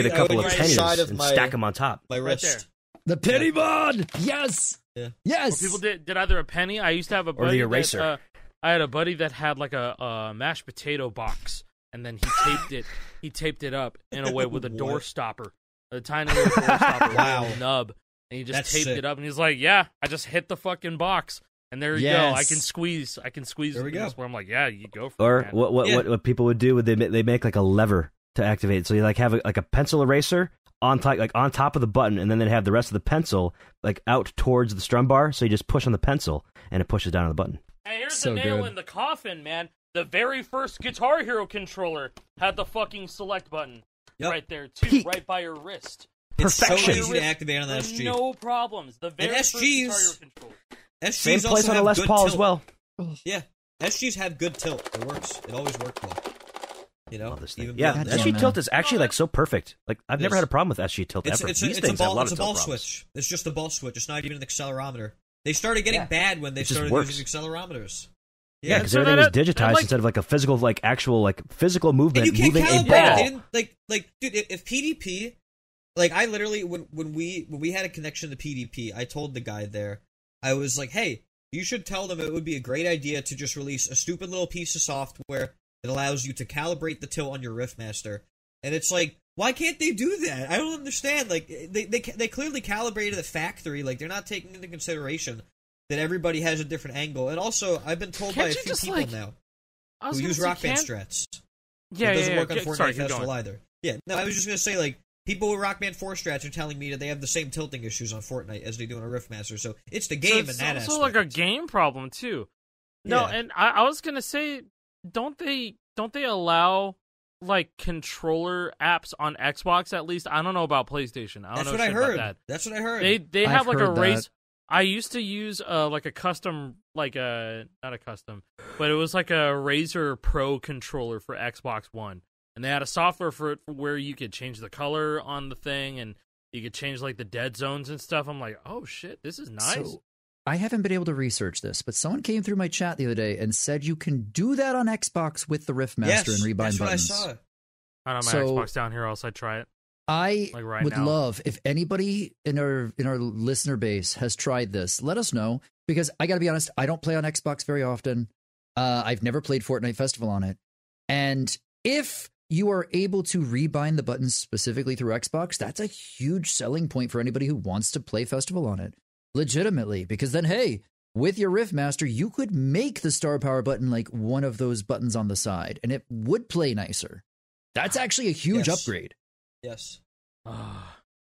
a couple of pennies and stack them on top. My wrist. Right the penny mod. Yes. Yeah. Yes. Well, people did either a penny. I used to have a buddy. Or the eraser. I had a buddy that had like a mashed potato box. And then he taped it up in a way with a door stopper, a tiny little door stopper, with a nub, and he just taped it up. And he's like, "Yeah, I just hit the fucking box, and there you go. I can squeeze. There we go. Where I'm like, yeah, you go for it. Or what people would do would they make like a lever to activate it. So you like have a pencil eraser on top of the button, and then they have the rest of the pencil like out towards the strum bar. So you just push on the pencil, and it pushes down on the button. Hey, here's the nail in the coffin, man. The very first Guitar Hero controller had the fucking select button right there, too, right by your wrist. Perfection. It's so easy to activate on the SG. No problems. The very first Guitar Hero controller. SGs Same place on a Les Paul as well. Yeah, SGs have good tilt. It works. It always worked well. The SG tilt is actually like so perfect. Like I've never had a problem with SG tilt ever. It's a ball switch. It's just a ball switch. It's not even an accelerometer. They started getting bad when they started using accelerometers. Yeah, because everything was digitized instead of like a physical, like actual, like physical movement, and you can't moving a ball. ball. They didn't, dude, if PDP, like I literally when we had a connection to PDP, I told the guy there, I was like, hey, you should tell them it would be a great idea to just release a stupid little piece of software that allows you to calibrate the tilt on your Riffmaster. And it's like, why can't they do that? I don't understand. Like they clearly calibrated the factory. Like they're not taking into consideration that everybody has a different angle. And also, I've been told by a few people now who use Rock Band Strats. Yeah, it doesn't work on Fortnite Festival either. Yeah, no, I was just going to say, like, people with Rock Band 4 strats are telling me that they have the same tilting issues on Fortnite as they do on a Riffmaster. So it's the game in that aspect. It's also like a game problem too. No, Yeah. and I was gonna say, don't they allow like controller apps on Xbox at least? I don't know about PlayStation. I don't That's know what I shit about heard. that. That's what I heard. They I've have like a heard race. that. I used to use like a custom, like a not a custom, but it was like a Razer Pro controller for Xbox One, and they had a software for it where you could change the color on the thing, and you could change like the dead zones and stuff. I'm like, oh shit, this is nice. So, I haven't been able to research this, but someone came through my chat the other day and said you can do that on Xbox with the Riffmaster yes, and rebind that's what buttons. I saw. I don't have my So- Xbox down here, else I'd try it. I Like right would now. love if anybody in our listener base has tried this. Let us know, because I got to be honest, I don't play on Xbox very often. I've never played Fortnite Festival on it, and if you are able to rebind the buttons specifically through Xbox, that's a huge selling point for anybody who wants to play Festival on it legitimately. Because then, hey, with your Riffmaster, you could make the star power button like one of those buttons on the side, and it would play nicer. That's actually a huge Yes. upgrade. Yes.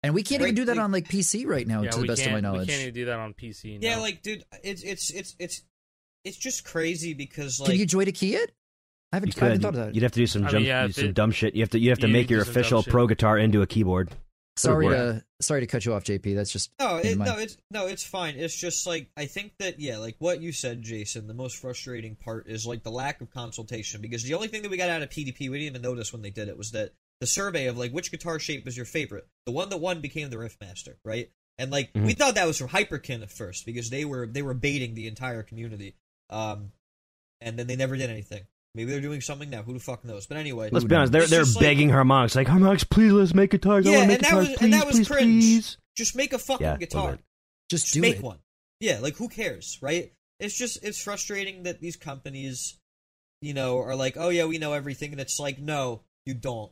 And we can't even do that Like- on like PC right now, Yeah, to the best of my we knowledge. can't even do that on PC. Yeah, no. like, dude, it's just crazy because, like, Can you joy to key it? I haven't, You I haven't could. thought of that. You'd have to do some I mean, jump, yeah, do if some it- dumb shit. You have to you make do your some dumb official shit. pro guitar into a keyboard. Sorry work. to cut you off, JP. That's just in my- it's fine. It's just like, I think that, yeah, like what you said, Jason, the most frustrating part is like the lack of consultation, because the only thing that we got out of PDP, we didn't even notice when they did it, was that the survey of like which guitar shape was your favorite. The one that won became the Riffmaster, right? And like we thought that was from Hyperkin at first, because they were baiting the entire community. And then they never did anything. Maybe they're doing something now. Who the fuck knows? But anyway, Let's be honest, they're it's just like- begging Harmonix like, Harmonix, please let's make guitars. I Yeah, want to and make that guitars, was please, and that was please, cringe. please. Just make a fucking Yeah, guitar. love it. just do make it. one. Yeah, like who cares, right? It's frustrating that these companies, are like, oh yeah, we know everything, and it's like, no, you don't.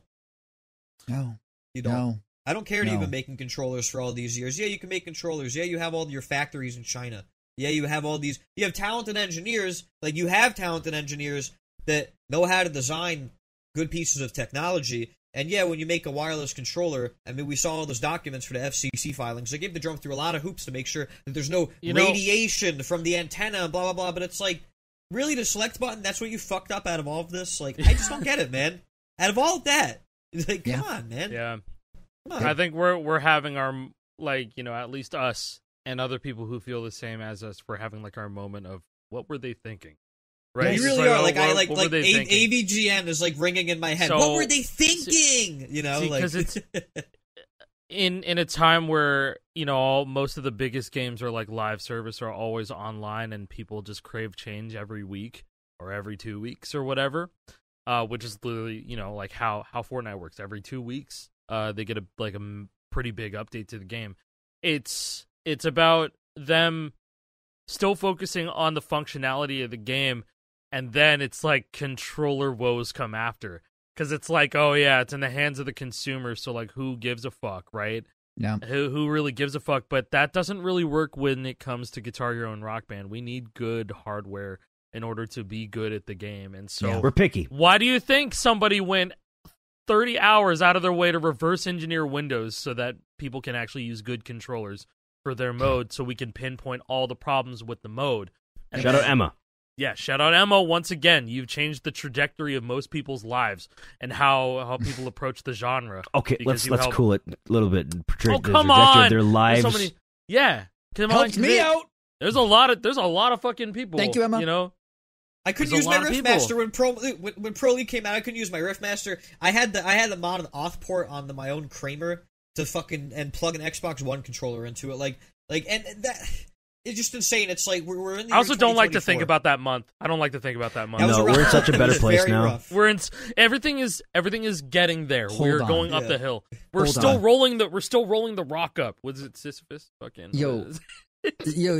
No, You don't. no. I don't care that you've No. been making controllers for all these years. Yeah, you can make controllers. Yeah, you have all your factories in China. Yeah, you have all these. You have talented engineers. Like, you have talented engineers that know how to design good pieces of technology. And yeah, when you make a wireless controller, I mean, we saw all those documents for the FCC filings. They gave the drum through a lot of hoops to make sure that there's no radiation from the antenna and blah, blah, blah. But it's like, really, the select button, that's what you fucked up out of all of this? Like, I just don't get it, man. Out of all of that. Like, come on, man. Yeah. Come on. I think we're having our, like, at least us and other people who feel the same as us, we're having like our moment of what were they thinking, right? You It's really are. oh, Like, what were they thinking? AVGN is like ringing in my head. So- What were they thinking? because it's in a time where most of the biggest games are like live service, are always online, and people just crave change every week or every 2 weeks or whatever. Which is literally like how Fortnite works. Every 2 weeks, they get a pretty big update to the game. It's about them still focusing on the functionality of the game, and then it's like controller woes come after, because it's like, oh yeah, it's in the hands of the consumer, so like who gives a fuck, right? Yeah. Who really gives a fuck? But that doesn't really work when it comes to Guitar Hero and Rock Band. We need good hardware in order to be good at the game, and so We're picky. why do you think somebody went 30 hours out of their way to reverse engineer Windows so that people can actually use good controllers for their mode, so we can pinpoint all the problems with the mode? And Shout out Emma. yeah, shout out Emma once again. You've changed the trajectory of most people's lives and how people approach the genre. Okay, Because let's you help- cool it a little bit. Oh, The come trajectory on! of their lives. There's so many. Yeah, come Helped on. me out. There's a lot of fucking people. Thank you, Emma. I couldn't There's use a my lot of Riffmaster when Pro League came out. I couldn't use my Riffmaster. I had the mod of auth port on my own Kramer to fucking and plug an Xbox One controller into it. And that it's just insane. It's like we're in the I also year don't like to think 2024. about that month. I don't like to think about that month. That was No, a rough we're in such a month. better It was place very now. rough. We're in everything is getting there. Hold We're on. going up Yeah. the hill. We're Hold still on. rolling the rock up. Was it Sisyphus? Fucking Yo. what is it?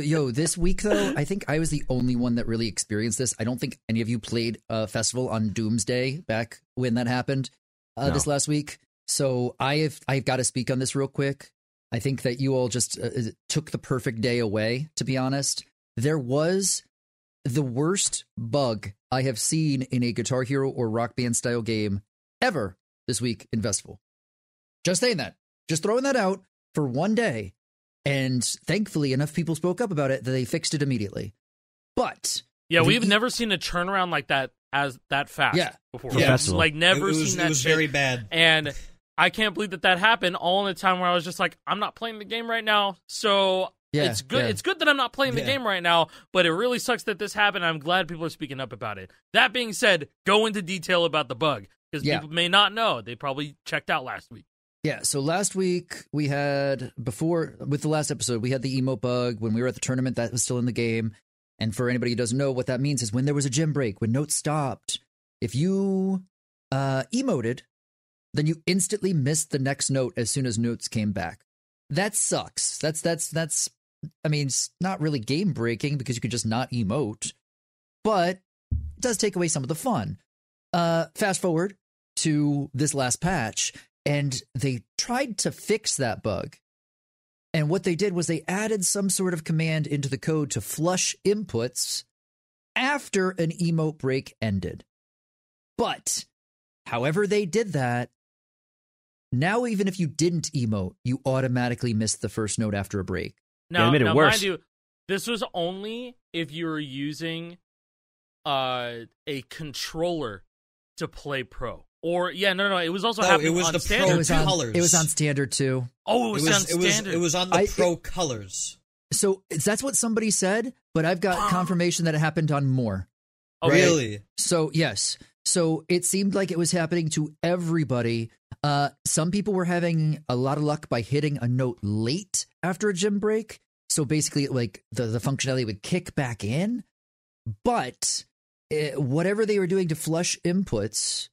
Yo, this week though, I think I was the only one that really experienced this. I don't think any of you played a festival on Doomsday back when that happened this last week. So I've got to speak on this real quick. I think that you all just took the perfect day away, to be honest. There was the worst bug I have seen in a Guitar Hero or Rock Band style game ever this week in Festival. Just saying that. Just throwing that out for one day. And thankfully, enough people spoke up about it that they fixed it immediately. But yeah, we've never seen a turnaround like that fast before. Yeah. Like never seen that. It was very bad. And I can't believe that happened all in a time where I was just like, I'm not playing the game right now. So it's good. It's good that I'm not playing the game right now, but it really sucks that this happened. I'm glad people are speaking up about it. That being said, go into detail about the bug because people may not know. They probably checked out last week. Yeah, so last week we had, with the last episode, we had the emote bug. When we were at the tournament, that was still in the game. And for anybody who doesn't know, what that means is when there was a gym break, when notes stopped, if you emoted, then you instantly missed the next note as soon as notes came back. That sucks. That's I mean, it's not really game breaking because you could just not emote, but it does take away some of the fun. Fast forward to this last patch, and they tried to fix that bug. And what they did was they added some sort of command into the code to flush inputs after an emote break ended. But however they did that, now even if you didn't emote, you automatically missed the first note after a break. Now, made it worse. Mind you, this was only if you were using a controller to play pro. Or, it was also happening on standard. Colors. It was on standard too. Oh, it was on standard. It was on the pro colors. So that's what somebody said, but I've got confirmation that it happened on more. Oh, really? So, yes. So it seemed like it was happening to everybody. Some people were having a lot of luck by hitting a note late after a gym break. So basically, like the functionality would kick back in. But whatever they were doing to flush inputs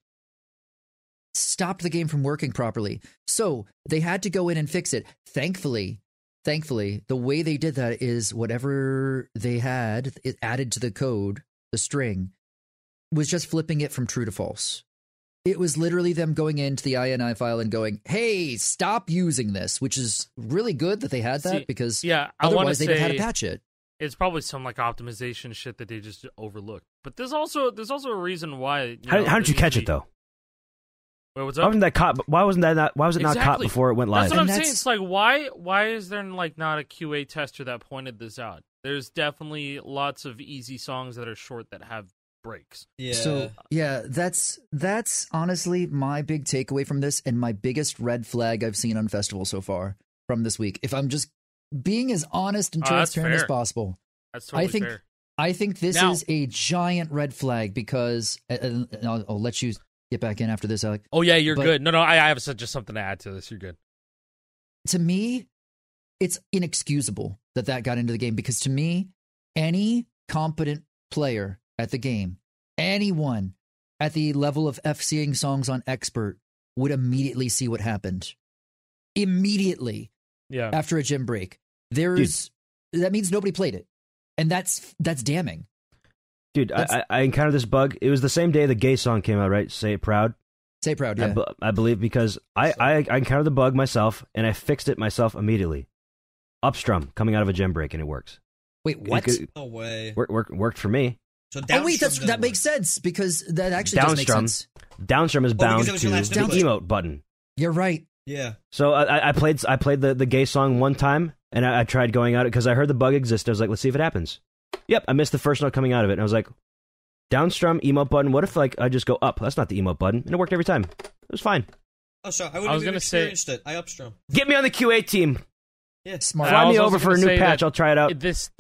stopped the game from working properly. So they had to go in and fix it. Thankfully, the way they did that is whatever they had it added to the code, the string, was just flipping it from true to false. It was literally them going into the INI file and going, hey, stop using this, which is really good that they had that because otherwise they'd have had to patch it. It's probably some like optimization shit that they just overlooked. But there's also a reason why. How did you catch it though? Wait, what's Why up? wasn't that caught? Why was it not caught before it went live? That's what I'm saying. It's like why is there like not a QA tester that pointed this out? There's definitely lots of easy songs that are short that have breaks. Yeah. So that's honestly my big takeaway from this and my biggest red flag I've seen on festival so far from this week. If I'm just being as honest and transparent as possible, that's totally fair. I think this is a giant red flag because I'll let you get back in after this, Alec. Oh yeah, you're good. No, I have just something to add to this. You're good. To me, it's inexcusable that got into the game because to me, any competent player at the game, anyone at the level of FCing songs on expert would immediately see what happened. Immediately. Yeah. After a gym break. That means nobody played it. And that's damning. Dude, I encountered this bug. It was the same day the gay song came out, right? Say It Proud. Say It Proud, yeah. I believe because I encountered the bug myself and I fixed it myself immediately. Upstrum coming out of a gem break and it works. Wait, what? No way. Worked for me. So that makes sense because that actually does make sense. Downstrum is bound to the emote button. You're right. Yeah. So I played the gay song one time and I tried going out because I heard the bug exist. I was like, let's see if it happens. Yep, I missed the first note coming out of it and I was like, downstrum emote button. What if like I just go up? That's not the emote button, and it worked every time. It was fine. Oh, sorry, I wouldn't have experienced it. I upstrum. Get me on the QA team. Yeah, smart. Fly me over for a new patch. I'll try it out. This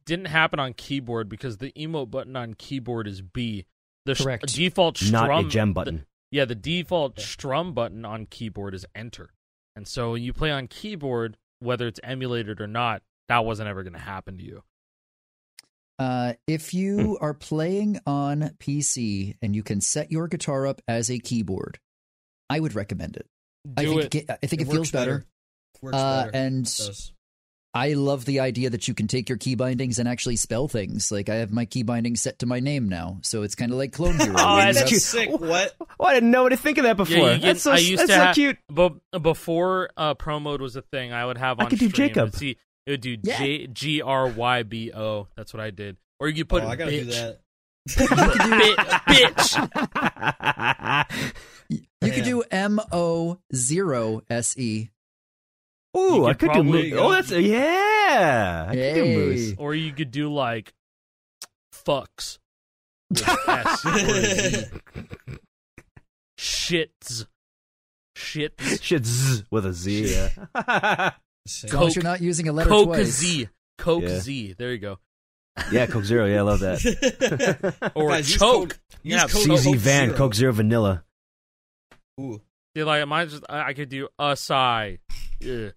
didn't happen on keyboard because the emote button on keyboard is B. The Correct. Default strum, not a gem button. The default strum button on keyboard is enter, and so when you play on keyboard, whether it's emulated or not, that wasn't ever going to happen to you. If you are playing on PC and you can set your guitar up as a keyboard, I would recommend it. I think it feels better. Works better. And I love the idea that you can take your key bindings and actually spell things. Like I have my key bindings set to my name now, so it's kind of like Clone Hero. Oh, that's cute. Sick. What? Oh, I didn't know what to think of that before. That's so cute. But before pro mode was a thing, I would have on I could do stream, Jacob. See, it would do GRYBO. That's what I did. Or you could put I gotta do that. Bitch. You could do MO0SE. Ooh, I could do probably- moose. Oh, that's yeah. I could do Yay. moose. Or you could do like fucks. With S or a Z. Shits. Shit zzz with a Z. Yeah. As long as you're not using a letter Coke twice. Z. Coke Yeah. Z. There you go. Yeah, Coke Zero. Yeah, I love that. Or Guys, use choke. Coke- Yeah, use Coke CZ Coke Van, Zero. Coke Zero Vanilla. Ooh. See, like mine's just I could do asai. Two.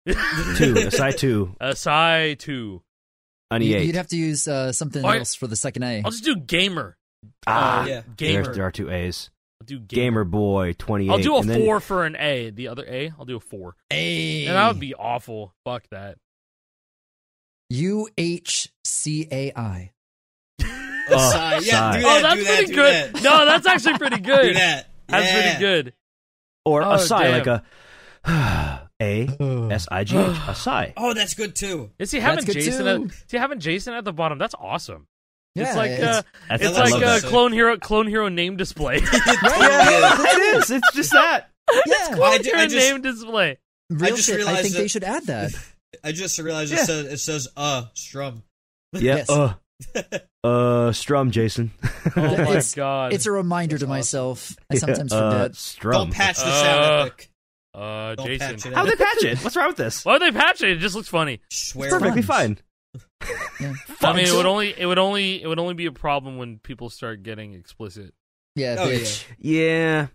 Aside two. Asai 2. Honey eight. You'd have to use something Oh, else for the second A. I'll just do gamer. Yeah. Gamer. There are two A's. I'll do Gamer Boy 28. I'll do a and then- 4 for an A. The other A, I'll do a 4. A. And that would be awful. Fuck that. UHCAI. Aside. Yeah, sigh. do Oh, that. that's do that, pretty do good. That. No, that's actually pretty good. Do that. That's Yeah. pretty good. Or Oh, a sigh, damn. like a A-S-I-G-H. A sigh. Oh, that's good too. Is he having That's good Jason? too. Is he having Jason at the bottom? That's awesome. Yeah, it's like That's- it's I like love that. Clone Hero name display. Yeah, it is. It's just that. yeah. I Hero just- name display. Real just shit. I realized think that- they should add that. I just realized Yeah. it says Strum. Yeah. Yes. Strum, Jason. Oh my It's- god. It's a reminder to That's awesome. myself. I sometimes Yeah, forget. Strum. Don't patch the sound epic. Don't Jason. patch it. How'd they patch it? What's wrong with this? Why would they patch it? It just looks funny. Swear. Perfectly fun. fine. Yeah. I mean, it would only be a problem when people start getting explicit. Yeah, Oh, bitch. Yeah.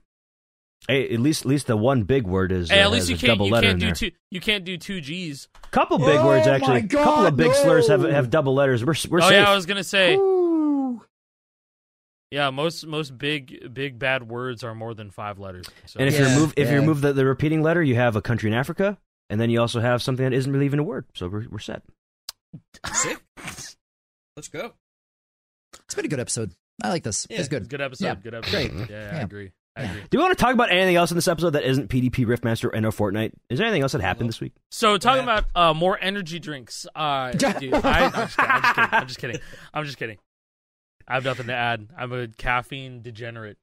Hey, at least the one big word is. Hey, at least has you a can't double letter in do there. two. You can't do 2 G's. Couple big Oh words my actually. A couple God, of big slurs no. have double letters. We're Oh safe. yeah, I was gonna say. Ooh. Yeah, most big bad words are more than 5 letters. So. And if Yeah, you yeah. remove the repeating letter, you have a country in Africa, and then you also have something that isn't really even a word. So we're set. Sick. Let's go. It's been a good episode. I like this. Yeah, it's good. Good episode. Yeah, Good episode. great. Yeah, I Yeah. agree. I Yeah. agree. Do we want to talk about anything else in this episode that isn't PDP Riffmaster and or Fortnite? Is there anything else that happened this week? So talking about more energy drinks. Dude, I'm just kidding. I have nothing to add. I'm a caffeine degenerate.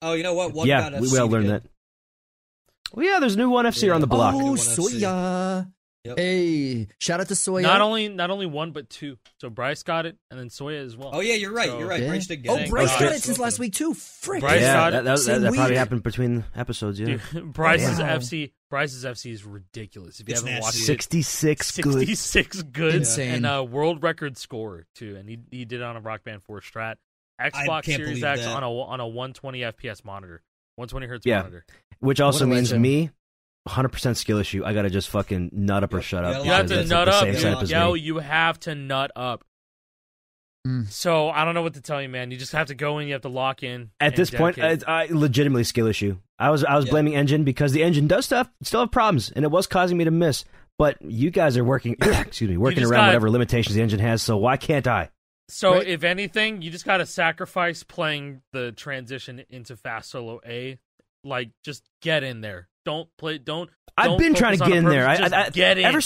Oh, you know what? One Yeah, got we FC all learned again. that. Well, yeah, there's a new 1FC on the block. Oh, Everyone else see. Soya. Yep. Hey, shout out to Soya. Not only one, but 2. So Bryce got it, and then Soya as well. Oh yeah, you're right. So- You're right. Yeah. Bryce did get Oh, it. Bryce Oh, got shit. it since last week too. Frick. Bryce Yeah, got it. that Same probably week. happened between episodes. Yeah, Dude, Bryce's Wow. Bryce's FC is ridiculous. If you It's haven't watched nasty. it, 66 good. 66 good, Insane. and a world record score too. And he did it on a Rock Band 4 Strat, Xbox can't Series believe X that. on a 120 FPS monitor, 120 hertz Yeah. monitor. Which also What a means legend. me, 100% skill issue. I gotta just fucking nut up or shut up. You have You have Because to because that's nut the up, same dude. setup as yo. me. You have to nut up. Mm. So I don't know what to tell you, man. You just have to go in. You have to lock in. At and this point, dedicate. I legitimately skill issue. I was Yeah. blaming engine because the engine does still have problems, and it was causing me to miss. But you guys are working, excuse me, working just around got- whatever limitations the engine has. So why can't I? So Right. if anything, you just got to sacrifice playing the transition into Fast Solo A. Like, just get in there. Don't play. Don't. I've been trying to focus get on in a there. purpose, just get in. Ever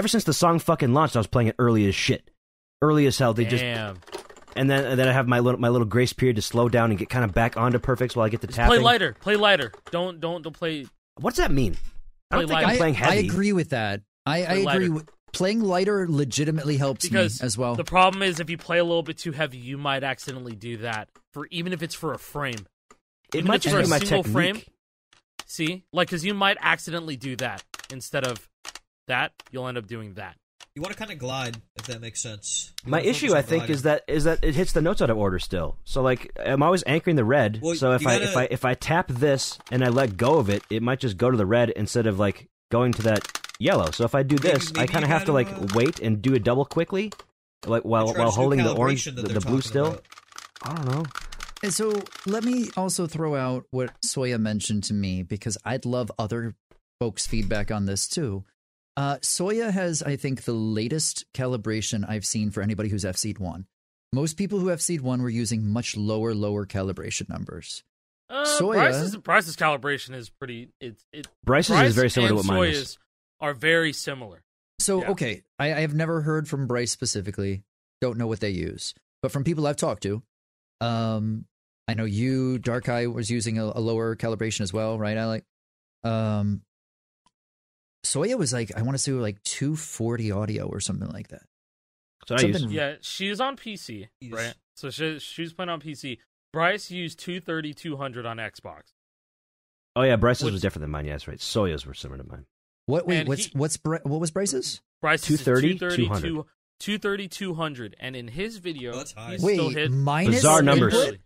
since the song fucking launched, I was playing it early as shit, early as hell. They just Damn. and then I have my little grace period to slow down and get kind of back onto perfects while I get the tapping. Play lighter. Play lighter. Don't play. What's that mean? I don't Play think I'm lighter. playing I heavy. agree with that. I Play agree. lighter. Playing lighter legitimately helps Because me as well. the problem is if you play a little bit too heavy, you might accidentally do that. For even if it's for a frame. It Even might if just for be a my single technique. frame. See, like, because you might accidentally do that instead of that. You'll end up doing that. You want to kind of glide, if that makes sense. You My wanna issue, focus I on think, gliding. is that it hits the notes out of order still. So like, I'm always anchoring the red. Well, so if you gotta- if I tap this and I let go of it, it might just go to the red instead of like going to that yellow. So if I do this, I maybe kind of you have to gotta, like wait and do a double quickly, like while Try to do holding the orange, calibration that the they're blue talking still. about. I don't know. And so let me also throw out what Soya mentioned to me because I'd love other folks' feedback on this too. Soya has, I think, the latest calibration I've seen for anybody who's FC'd 1. Most people who FC'd 1 were using much lower calibration numbers. Soya- Bryce's calibration is pretty. Bryce's Bryce is very similar to and what mine Soya's is. are very similar. So, Yeah. okay, I have never heard from Bryce specifically. Don't know what they use. But from people I've talked to, I know you, Dark Eye, was using a lower calibration as well, right, Alec? Soya was like, I want to say like 240 audio or something like that. So I use. Yeah, she's on PC, right? So she's playing on PC. Bryce used 230, 200 on Xbox. Oh yeah, Bryce's was different than mine. Yeah, that's right. Soya's were similar to mine. What was Bryce's? Bryce's 230, 230, 230, 200, and in his video, that's high. he still hit minus bizarre numbers. input?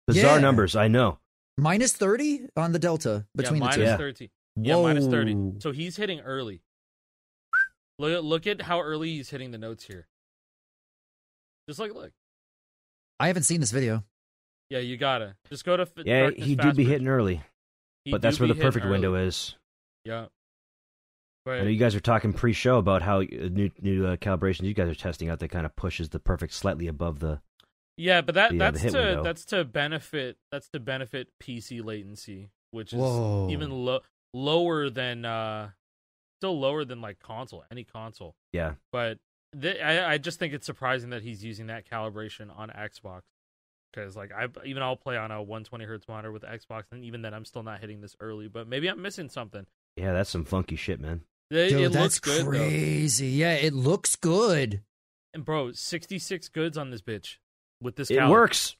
Bizarre numbers. I know. Minus 30 on the delta between the two. Minus 30. Yeah, minus 30. So he's hitting early. Look at how early he's hitting the notes here. Just look. I haven't seen this video. Yeah, you gotta. Just go to Yeah, Darkness he do Fast be Bridge. hitting early, but that's where the perfect window is. Yeah. I know But you guys are talking pre-show about how new calibrations you guys are testing out that kind of pushes the perfect slightly above the. yeah, but the hit that's window. to benefit PC latency, which is Whoa. even lower than still lower than like any console. Yeah. But I just think it's surprising that he's using that calibration on Xbox, because like I'll play on a 120 hertz monitor with Xbox, and even then I'm still not hitting this early. But maybe I'm missing something. Yeah, that's some funky shit, man. It that's looks good crazy. Yeah, it looks good. though. And bro, 66 goods on this bitch with this. It works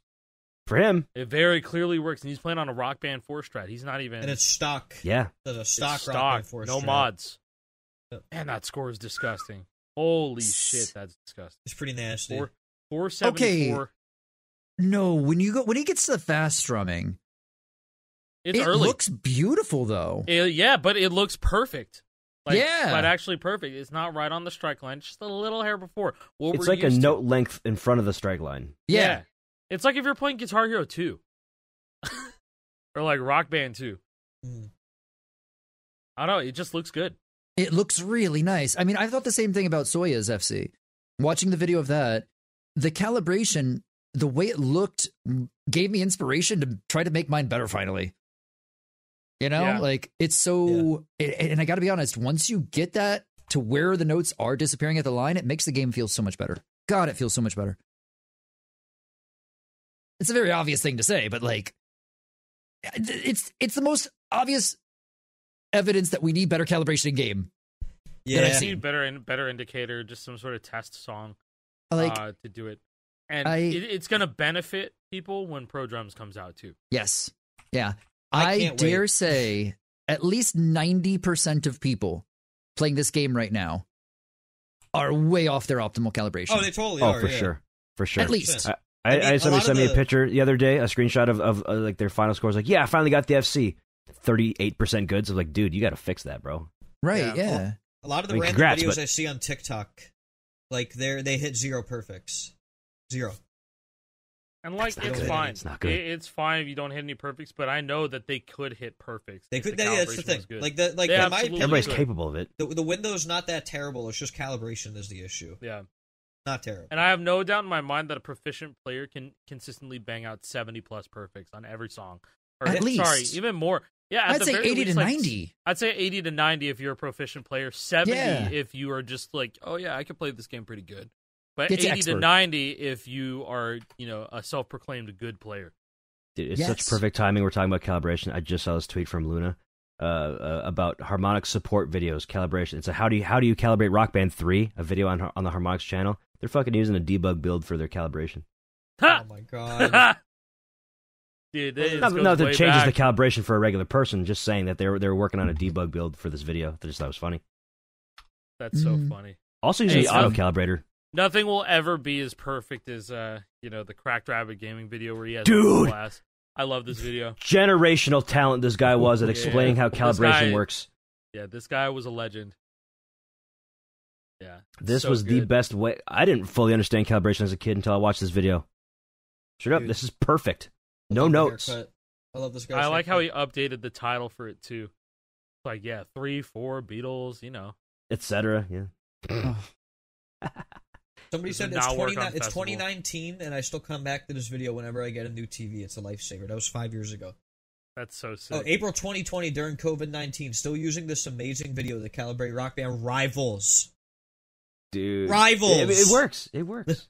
for him. It very clearly works, and he's playing on a Rock Band 4 strat. He's not even. And it's stock. Yeah. There's a it's stock. Rock stock, Band 4 no strat. mods. Yep. Man, that score is disgusting. Holy shit, that's disgusting. It's pretty nasty. 474. Okay. No, when he gets to the fast strumming, It's it early. looks beautiful though. Yeah, but it looks perfect. Yeah. But actually perfect. It's not right on the strike line. It's just a little hair before. What It's we're like a used to. note length in front of the strike line. Yeah. It's like if you're playing Guitar Hero 2. Or like Rock Band 2. Mm. I don't know. It just looks good. It looks really nice. I mean, I thought the same thing about Soya's FC. Watching the video of that, the calibration, the way it looked, gave me inspiration to try to make mine better finally. You know, Yeah. like it's so, and I got to be honest, once you get that to where the notes are disappearing at the line, it makes the game feel so much better. God, it feels so much better. It's a very obvious thing to say, but like, it's the most obvious evidence that we need better calibration in game. Yeah. I've I seen. need better indicator, just some sort of test song Like, to do it. And it's going to benefit people when Pro Drums comes out too. yes. Yeah. I I can't dare wait. say at least 90% of people playing this game right now are way off their optimal calibration. Oh, they totally Oh, are. for yeah. sure. For sure. At least. I mean, had somebody a lot send me of a the- picture the other day, a screenshot of like their final scores. Like, yeah, I finally got the FC. 38% good. So like, dude, you got to fix that, bro. Right, Yeah. yeah. A lot of the I mean, random congrats, videos but- I see on TikTok, like they hit 0 perfects. 0. And like, That's not it's good. fine. It's not good. It's fine if you don't hit any perfects, but I know that they could hit perfects. They if could. the Yeah, that's the calibration thing. was good. Like They in my absolutely opinion, Everybody's good. capable of it. the window's not that terrible. It's just calibration is the issue. Yeah. Not terrible. And I have no doubt in my mind that a proficient player can consistently bang out 70 plus perfects on every song. Or, At least. Sorry, even more. Yeah, at I'd the say very 80 to least, like, 90. I'd say 80 to 90 if you're a proficient player. 70 Yeah. if you are just like, oh yeah, I can play this game pretty good. But It's 80 to expert. 90 if you are, a self-proclaimed good player. Dude, it's Yes. such perfect timing. We're talking about calibration. I just saw this tweet from Luna about harmonic support videos, calibration. It's a how do you calibrate Rock Band 3, a video on the harmonics channel. They're fucking using a debug build for their calibration. Oh my god. Dude, this Not goes that way it changes the back. calibration for a regular person. Just saying that they were working on a debug build for this video. I just thought it was funny. That's so Mm. funny. Also using Hey, the so- auto calibrator. Nothing will ever be as perfect as the Cracked Rabbit gaming video where he has Dude! a glass. I love this video. Generational talent this guy was at explaining how This calibration guy- works. Yeah, this guy was a legend. Yeah. This so was the good. best way. I didn't fully understand calibration as a kid until I watched this video. Straight up, Dude. this is perfect. No Love the notes. haircut. I love this guy. I like how he updated the title for it too. It's like, 3, 4 Beatles, Etc. Yeah. Somebody Does said it it's not work on 29. It's festival? 2019, and I still come back to this video whenever I get a new TV. It's a lifesaver. That was 5 years ago. That's so sick. Oh, April 2020 during COVID-19. Still using this amazing video to calibrate Rock Band Rivals. Dude. Rivals. It works. It works.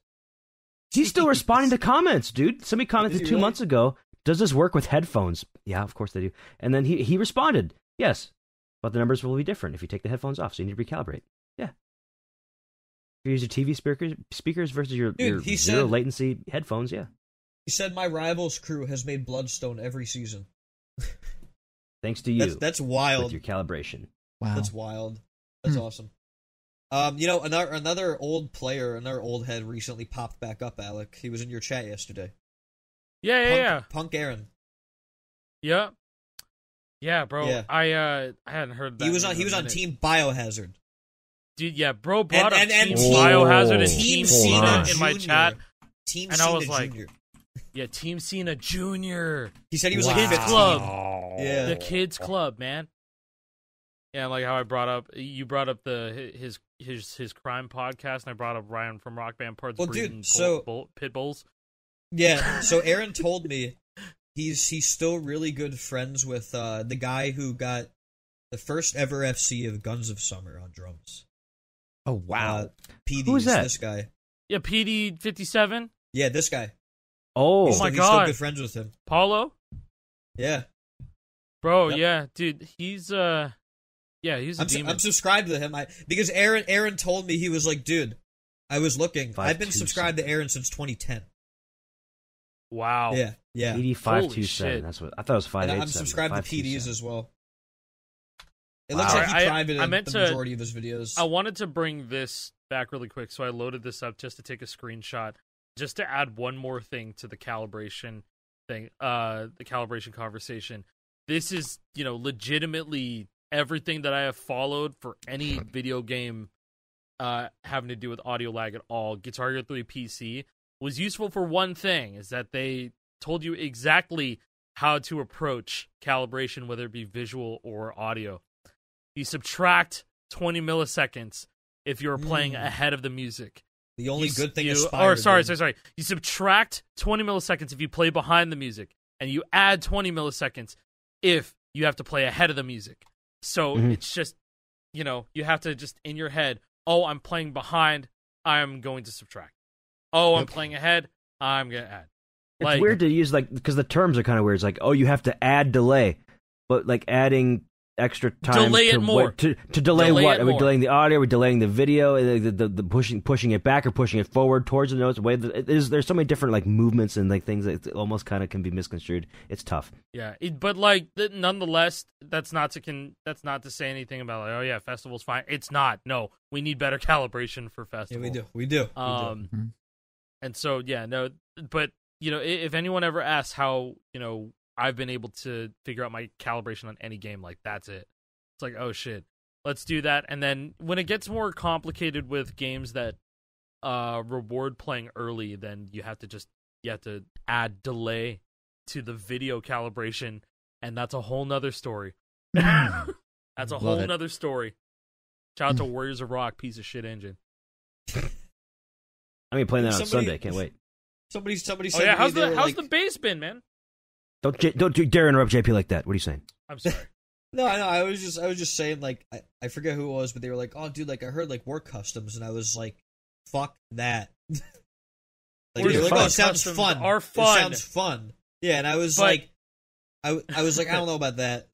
He's still responding to comments, dude. Somebody commented 2 months ago. Does this work with headphones? Yeah, of course they do. And then he responded, yes, but the numbers will be different if you take the headphones off, so you need to recalibrate. Yeah. If you use your TV speakers versus your zero latency headphones, yeah. He said my Rivals crew has made Bloodstone every season. Thanks to you. That's wild. With your calibration. Wow. That's wild. That's awesome. Another old player, another old head recently popped back up, Alec. He was in your chat yesterday. Yeah. Punk Aaron. Yeah. Yeah, bro. Yeah. I hadn't heard that. He was on Team Biohazard. Dude, yeah, bro brought up Team Team Biohazard and Team Team Cena Cena in my Jr. chat. Team And Cena I was like, Jr. Yeah, Team Cena Jr. He said he was Kids like 15. Club. Yeah. The Kids Club, man. Yeah, like how you brought up his crime podcast, and I brought up Ryan from Rock Band Parts. Well, dude, so pit bulls. Yeah, so Aaron told me he's still really good friends with the guy who got the first ever FC of Guns of Summer on drums. Oh wow, PD. Who's that? This guy. Yeah, PD 57. Yeah, this guy. Oh, He's my he's God. still good friends with him. Paulo. Yeah, Bro, Yep. yeah, dude, he's a demon. I'm subscribed to him. Because Aaron told me, he was like, dude, I was looking. I've been subscribed to Aaron since 2010. Wow. Yeah. 8527. That's what I thought it was 587. And I'm subscribed to PDs 527. as well. It Wow. looks like he I privated meant the to- majority of his videos. I wanted to bring this back really quick, so I loaded this up just to take a screenshot, just to add one more thing to the calibration thing, the calibration conversation. This is, legitimately everything that I have followed for any video game having to do with audio lag at all. Guitar Hero 3 PC was useful for one thing, is that they told you exactly how to approach calibration, whether it be visual or audio. You subtract 20 milliseconds if you're playing ahead of the music. The only good thing is Sorry. You subtract 20 milliseconds if you play behind the music, and you add 20 milliseconds if you have to play ahead of the music. So it's just, you have to just in your head, oh, I'm playing behind, I'm going to subtract. Oh, I'm playing ahead, I'm going to add. It's weird to use, because the terms are kind of weird. It's like, oh, you have to add delay, but adding extra time delay it more. To delay what? Are we more. delaying the audio? Are we delaying the video? The pushing it back or pushing it forward towards the notes? There's so many different movements and things that almost kind of can be misconstrued. It's tough. Yeah, but nonetheless, that's not to say anything about oh yeah, festival's fine. It's not. No, we need better calibration for festival. Yeah, we do. And so yeah, no, but if anyone ever asks how I've been able to figure out my calibration on any game, that's it. It's like, oh shit, let's do that. And then when it gets more complicated with games that reward playing early, then you have to add delay to the video calibration, and that's a whole nother story. That's a whole nother story. Shout out to Warriors of Rock, piece of shit engine. I mean, playing that on Sunday. Can't wait. Somebody said. Oh yeah, how's the bass been, man? Don't dare interrupt JP like that. What are you saying? I'm sorry. No, I was just saying, I forget who it was, but they were like, oh dude, I heard Work Customs, and I was like, fuck that. They were like, oh, it sounds fun. Are fun. It sounds fun. Yeah, and I was like, I was like, I don't know about that.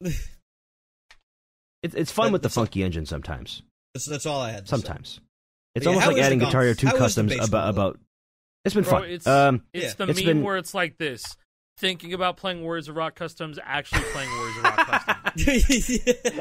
It's fun with the funky engine sometimes. That's all I had to sometimes. say. It's Yeah, almost like adding Guitar Hero 2 How was the customs bass about. It's been Bro, fun. It's the it's meme been- where it's like this. Thinking about playing Warriors of Rock Customs, actually playing Warriors of Rock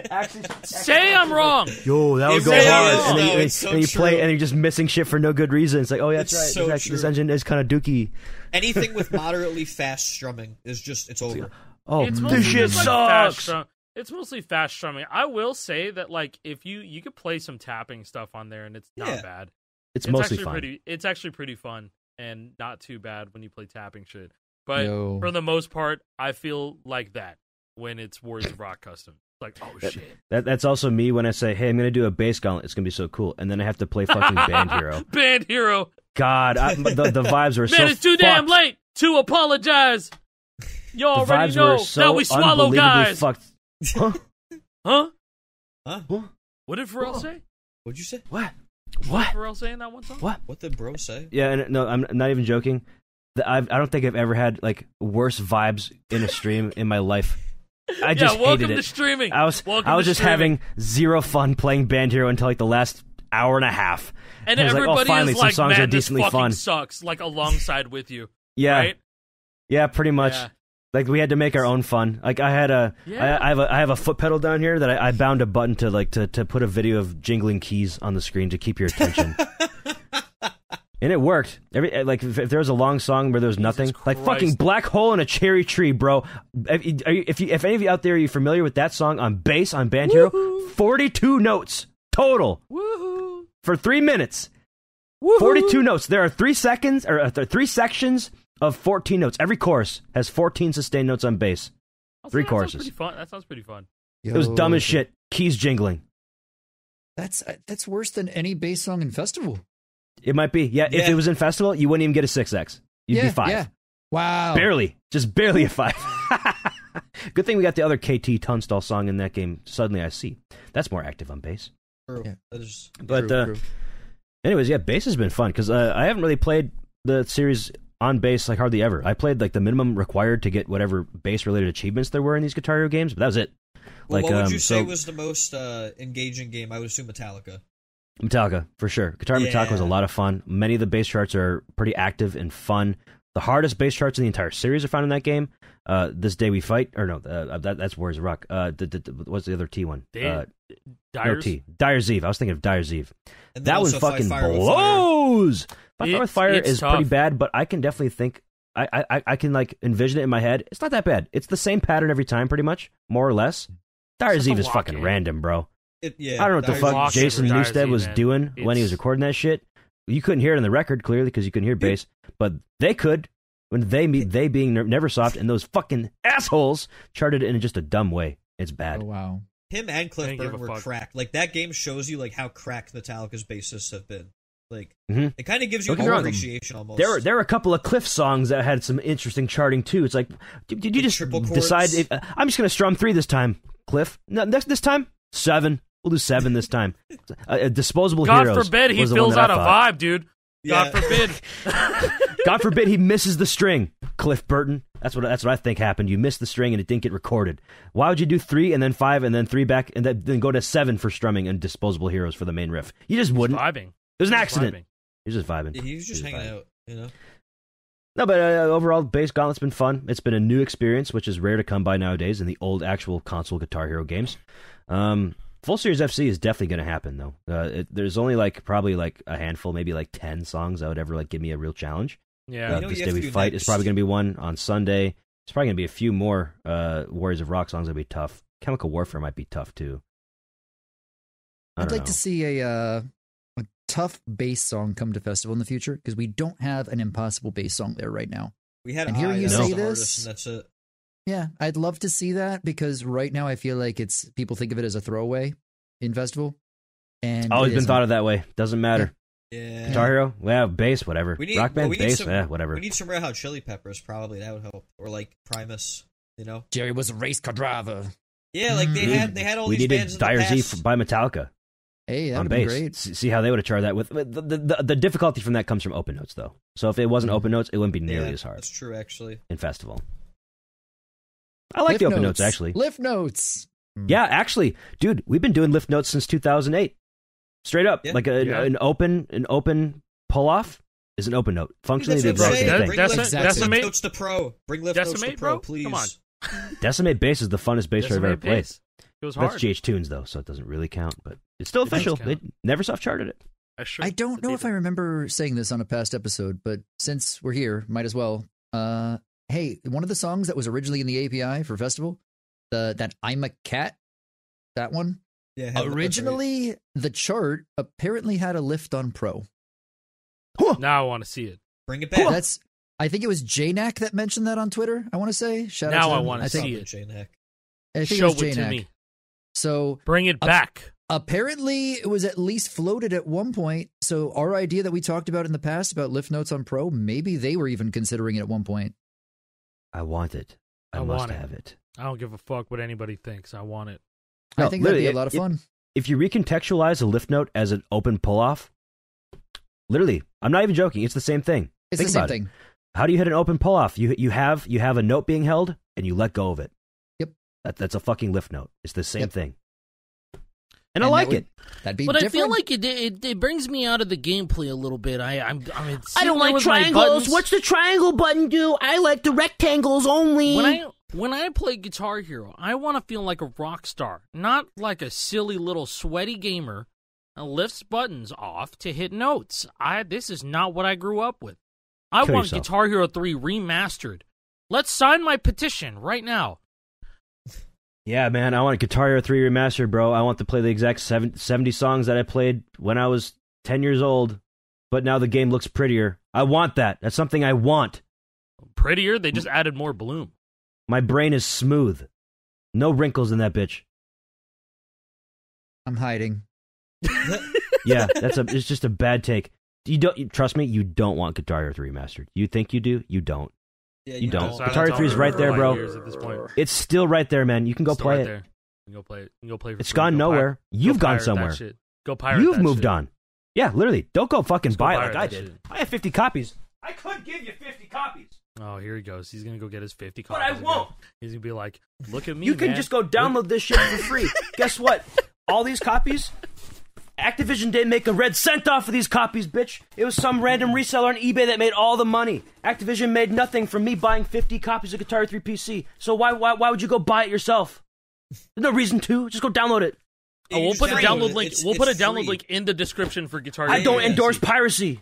Customs. Say I'm wrong. Yo, that would go really hard. is, And though. then It's so you play, true. and you're just missing shit for no good reason. It's like, oh yeah, that's It's right. so This true. engine is kind of dookie. Anything with moderately fast strumming is it's over. Oh, It's mostly this shit just, fast sucks. it's mostly fast strumming. I will say that if you could play some tapping stuff on there, and it's not Yeah. bad. It's mostly actually fun. It's actually pretty fun and not too bad when you play tapping shit. But Yo. for the most part, I feel like that when it's Warriors of Rock Custom. It's like, oh shit. That's also me when I say, hey, I'm going to do a bass gauntlet. It's going to be so cool. And then I have to play fucking Band Hero. Band Hero. God, the vibes were so Man, it's too damn fucked. late to apologize. You The already vibes know. were so Now we swallow unbelievably guys. fucked. Huh? Huh? Huh? What did Pharrell say? What'd you say? What? What? Pharrell saying that one song? What did bro say? Yeah, and no, I'm not even joking. I don't think I've ever had like worse vibes in a stream in my life. I just hated welcome it. to streaming. I was just having zero fun playing Band Hero until like the last hour and a half. And I was everybody like, oh, finally, is some like, songs man, are decently this fucking fun. sucks, like alongside with you. Yeah, right? yeah, pretty much. Yeah. Like we had to make our own fun. Like I had I have a foot pedal down here that I bound a button to like to put a video of jingling keys on the screen to keep your attention. And it worked. If there was a long song where there was nothing, like fucking Black Hole in a Cherry Tree, bro. If any of you out there are you familiar with that song on bass on Band Hero, 42 notes total. Woohoo! For 3 minutes. Woohoo! 42 notes. There are 3 seconds or 3 sections of 14 notes. Every chorus has 14 sustained notes on bass. 3 choruses. That sounds pretty fun. It was dumb as shit. Keys jingling. That's worse than any bass song in Festival. It might be. Yeah, if it was in Festival, you wouldn't even get a 6X. You'd be 5. Yeah. Wow. Barely. Just barely a 5. Good thing we got the other KT Tunstall song in that game, Suddenly I See. That's more active on bass. True. Yeah. That is But, anyways, yeah, bass has been fun, because I haven't really played the series on bass like hardly ever. I played like the minimum required to get whatever bass-related achievements there were in these Guitar Hero games, but that was it. Well, what would you say was the most engaging game? I would assume Metallica. Metallica, for sure. Guitar Metallica was a lot of fun. Many of the bass charts are pretty active and fun. The hardest bass charts in the entire series are found in that game. This Day We Fight, or no, that's Warriors of Rock. What's the other T one? No T. Dyer's Eve. I was thinking of Dyer's Eve. That one fucking blows. Fire with Fire is tough. Pretty bad, but I can definitely think. I can like envision it in my head. It's not that bad. It's the same pattern every time, pretty much, more or less. Dyer's Eve is fucking random, bro. I don't know what the fuck Jason Newsted was doing when he was recording that shit. You couldn't hear it on the record, clearly, because you couldn't hear bass. But they could, when they being Neversoft, and those fucking assholes charted it in just a dumb way. It's bad. Oh, wow. Him and Cliff Burton were cracked. Like, that game shows you like how cracked Metallica's bassists have been. Like, it kind of gives you an appreciation almost. There were a couple of Cliff songs that had some interesting charting, too. It's like, did you just decide, I'm just going to strum 3 this time, Cliff? No, this time, 7. We'll do 7 this time. Disposable Heroes. God forbid he fills out a vibe, dude. God forbid. God forbid he misses the string. Cliff Burton. That's what I think happened. You missed the string and it didn't get recorded. Why would you do 3 and then 5 and then 3 back and then go to 7 for strumming and Disposable Heroes for the main riff? You just wouldn't. Vibing. It was an accident. He's just vibing. Yeah, he was just hanging out, you know? No, but overall, Bass Gauntlet's been fun. It's been a new experience, which is rare to come by nowadays in the old actual console Guitar Hero games. Full Series FC is definitely going to happen, though. There's only probably a handful, maybe 10 songs that would ever give me a real challenge. Yeah. This Day We Fight is probably going to be one on Sunday. There's probably going to be a few more Warriors of Rock songs that will be tough. Chemical Warfare might be tough, too. I'd like to see a tough bass song come to Festival in the future, because we don't have an impossible bass song there right now. We had and hearing you say this, that's it. Yeah, I'd love to see that, because right now I feel like people think of it as a throwaway in Festival. And always been thought of that way. Doesn't matter. Yeah. Guitar Hero, bass, whatever. Rock band, bass, whatever. We need some Red Hot Chili Peppers, probably. That would help. Or Primus, you know? Jerry was a race car driver. Yeah, they had all these bands in the past. We needed Dyer's Eve by Metallica. Hey, that on would bass. be great. See how they would have charted that with the difficulty from that comes from open notes, though. So if it wasn't open notes, it wouldn't be nearly as hard. That's true, actually. In Festival, I like the open notes actually. Lift notes. Yeah, actually, dude, we've been doing lift notes since 2008. Straight up, an open pull off is an open note. Functionally, the exact same thing. Decimate notes to pro. Bring lift notes to pro, please. Come on. Decimate bass is the funnest bass I've ever played. It was hard. That's GH Tunes though, so it doesn't really count, but it's still official. They Neversoft charted it. I don't know if I remember saying this on a past episode, but since we're here, might as well. Hey, one of the songs that was originally in the API for Festival, that I'm a Cat, that one. Yeah. Originally, the chart apparently had a lift on Pro. Now I want to see it. Bring it back. I think it was JNack that mentioned that on Twitter. I want to say. Shout out now to I want to see it. JNack. I think Show it was it JNack. to me. So bring it back. Apparently, it was at least floated at one point. So our idea that we talked about in the past about lift notes on Pro, maybe they were even considering it at one point. I want it. I must have it. I don't give a fuck what anybody thinks. I want it. I think that'd be a lot of fun. If you recontextualize a lift note as an open pull-off, Literally, I'm not even joking. It's the same thing. It's Think the same about it. thing. How do you hit an open pull off? You have a note being held and you let go of it. Yep. That's a fucking lift note. It's the same thing. And I And like it. That'd be But different. I feel like it brings me out of the gameplay a little bit. I don't like triangles. What's the triangle button do? I like the rectangles only. When I play Guitar Hero, I want to feel like a rock star, not like a silly little sweaty gamer that lifts buttons off to hit notes. This is not what I grew up with. I Kill want yourself. Guitar Hero 3 remastered. Let's sign my petition right now. Yeah, man, I want Guitar Hero 3 remastered, bro. I want to play the exact 70 songs that I played when I was 10 years old, but now the game looks prettier. I want that. That's something I want. Prettier? They just added more bloom. My brain is smooth. No wrinkles in that bitch. I'm hiding. Yeah, it's just a bad take. Trust me, you don't want Guitar Hero 3 remastered. You think you do? You don't. Yeah, You don't. So Guitar Hero 3 is that's right all there, for bro. years at this point. It's still right there, man. You can go Still play right it. there. You can go play it. You can go play it for It's free. gone Go nowhere. pirate- You've go gone pirate that somewhere. shit. Go pirate You've that moved shit. on. Yeah, literally. Don't go fucking Let's go buy it pirate like I that did. shit. I have 50 copies. I could give you 50 copies. Oh, here he goes. He's gonna go get his 50 But copies. I won't. again. He's gonna be like, "Look at me, You can man. just go download this shit for free. Guess what? All these copies, Activision didn't make a red cent off of these copies, bitch. It was some random reseller on eBay that made all the money. Activision made nothing from me buying 50 copies of Guitar Hero 3 PC. So why would you go buy it yourself? There's no reason to. Just go download it. Oh, we'll put a download link. We'll put a download free. link in the description for Guitar I Hero. don't endorse piracy.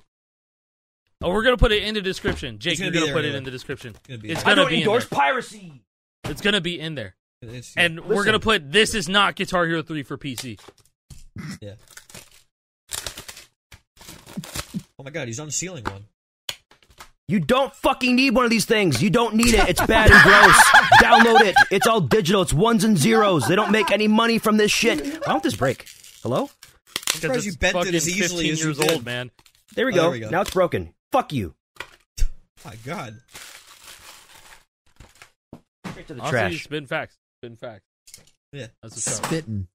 Oh, we're gonna put it in the description. Jake, It's you're gonna gonna be put there it in anyway. the description. gonna be It's there. I gonna don't be in endorse there. piracy. It's gonna be in there. It's- And we're Listen. gonna put this is not Guitar Hero 3 for PC. yeah. Oh my god, he's unsealing one. You don't fucking need one of these things. You don't need it. It's bad and gross. Download it. It's all digital. It's ones and zeros. They don't make any money from this shit. Why won't this break? Hello? I'm surprised you bent it as easily 15 as you years did. old, man. There we Oh, go. there we go. Now it's broken. Fuck you. My god. Straight to the Honestly, trash. spin facts. Spin facts. Yeah. That's what's up. Spitting.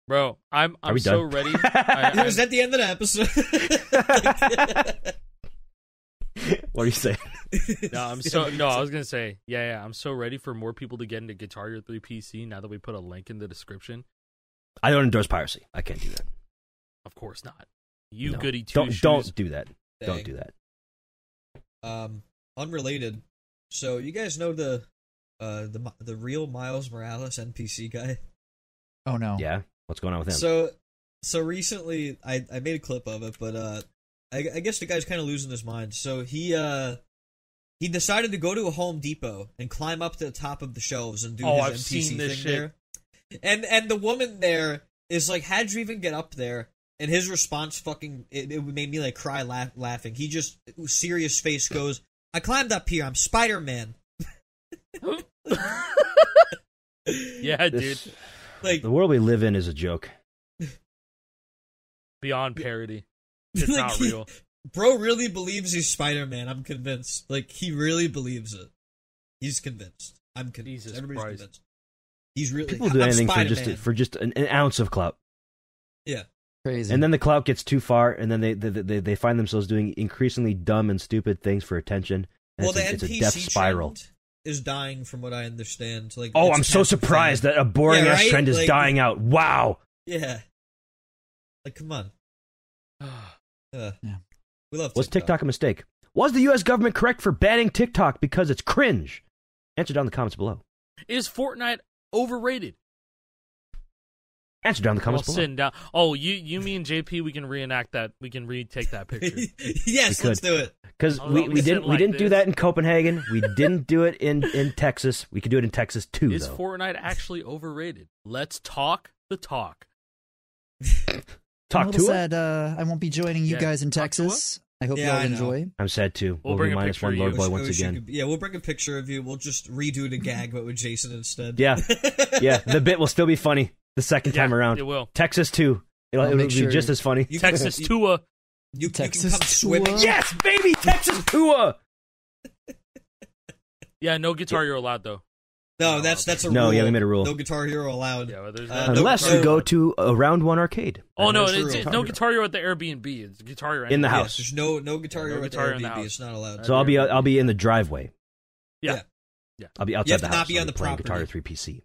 Bro, I'm we so done? ready. It was at the end of the episode. What are you saying? I was gonna say, yeah. I'm so ready for more people to get into Guitar Hero 3 PC now that we put a link in the description. I don't endorse piracy. I can't do that. Of course not. You No. goody two Don't shoes. don't do that. Dang. Don't do that. Unrelated. So you guys know the real Miles Morales NPC guy? Oh no. Yeah. What's going on with him? So recently I made a clip of it, but I guess the guy's kind of losing his mind. So he decided to go to a Home Depot and climb up to the top of the shelves and do his I've NPC seen this thing shit. there. And the woman there is like, how'd you even get up there? And his response it made me like cry laughing. He just, serious face, goes, I climbed up here, I'm Spider-Man. Yeah, dude. This- Like, the world we live in is a joke. Beyond parody. It's like, not real. Bro really believes he's Spider-Man, I'm convinced. Like, he really believes it. He's convinced. I'm convinced. Jesus Everybody's Christ. convinced. He's really, People do I'm anything Spider-Man. for just an ounce of clout, Yeah. Crazy. and then the clout gets too far, and then they find themselves doing increasingly dumb and stupid things for attention. And Well, it's the a NPC death spiral. trend is dying from what I understand. Like, Oh, it's I'm a so massive surprised fad. that a boring Yeah, ass right? trend is Like- dying out. Wow. Yeah. Like, come on. Yeah. We love Was TikTok a mistake? Was the U.S. government correct for banning TikTok because it's cringe? Answer down in the comments below. Is Fortnite overrated? Answer down in the While comments below. sitting down. Oh, you mean JP? We can reenact that. We can retake that picture. Yes, We let's could. do it. Because I'll we be sitting didn't like do this. that in Copenhagen. We didn't do it in Texas. We could do it in Texas too, Is though. Fortnite actually overrated? Let's talk the talk. I'm Talk a to little it. sad I won't be joining you Yeah, guys in talk to Texas. I hope Yeah, y'all I know. enjoy. I'm sad too. We'll We'll bring be a minus picture one of Lord you. Boy Wish- once wish you again. could- yeah, we'll bring a picture of you. We'll just redo the gag, but with Jason instead. Yeah. Yeah, the bit will still be funny the second time Yeah, around. it will. Texas too. I'll It'll make be sure- just as funny. You Texas can, Tua. you Texas can come swimming. Tua. Yes, baby, Texas Tua. Yeah, no Guitar Hero allowed though. No, that's a No, rule. yeah, we made a rule. No Guitar Hero allowed. Yeah, well, there's Unless you go to a round one arcade. Oh no, True. it's no Guitar Hero at the Airbnb. It's Guitar Hero In the anywhere. house. Yes, there's no Guitar Hero at the Guitar in the Airbnb. house. It's not allowed. So I'll be in the driveway. Yeah. I'll be outside You have the to not house. be I'll on the playing property. Guitar 3 PC.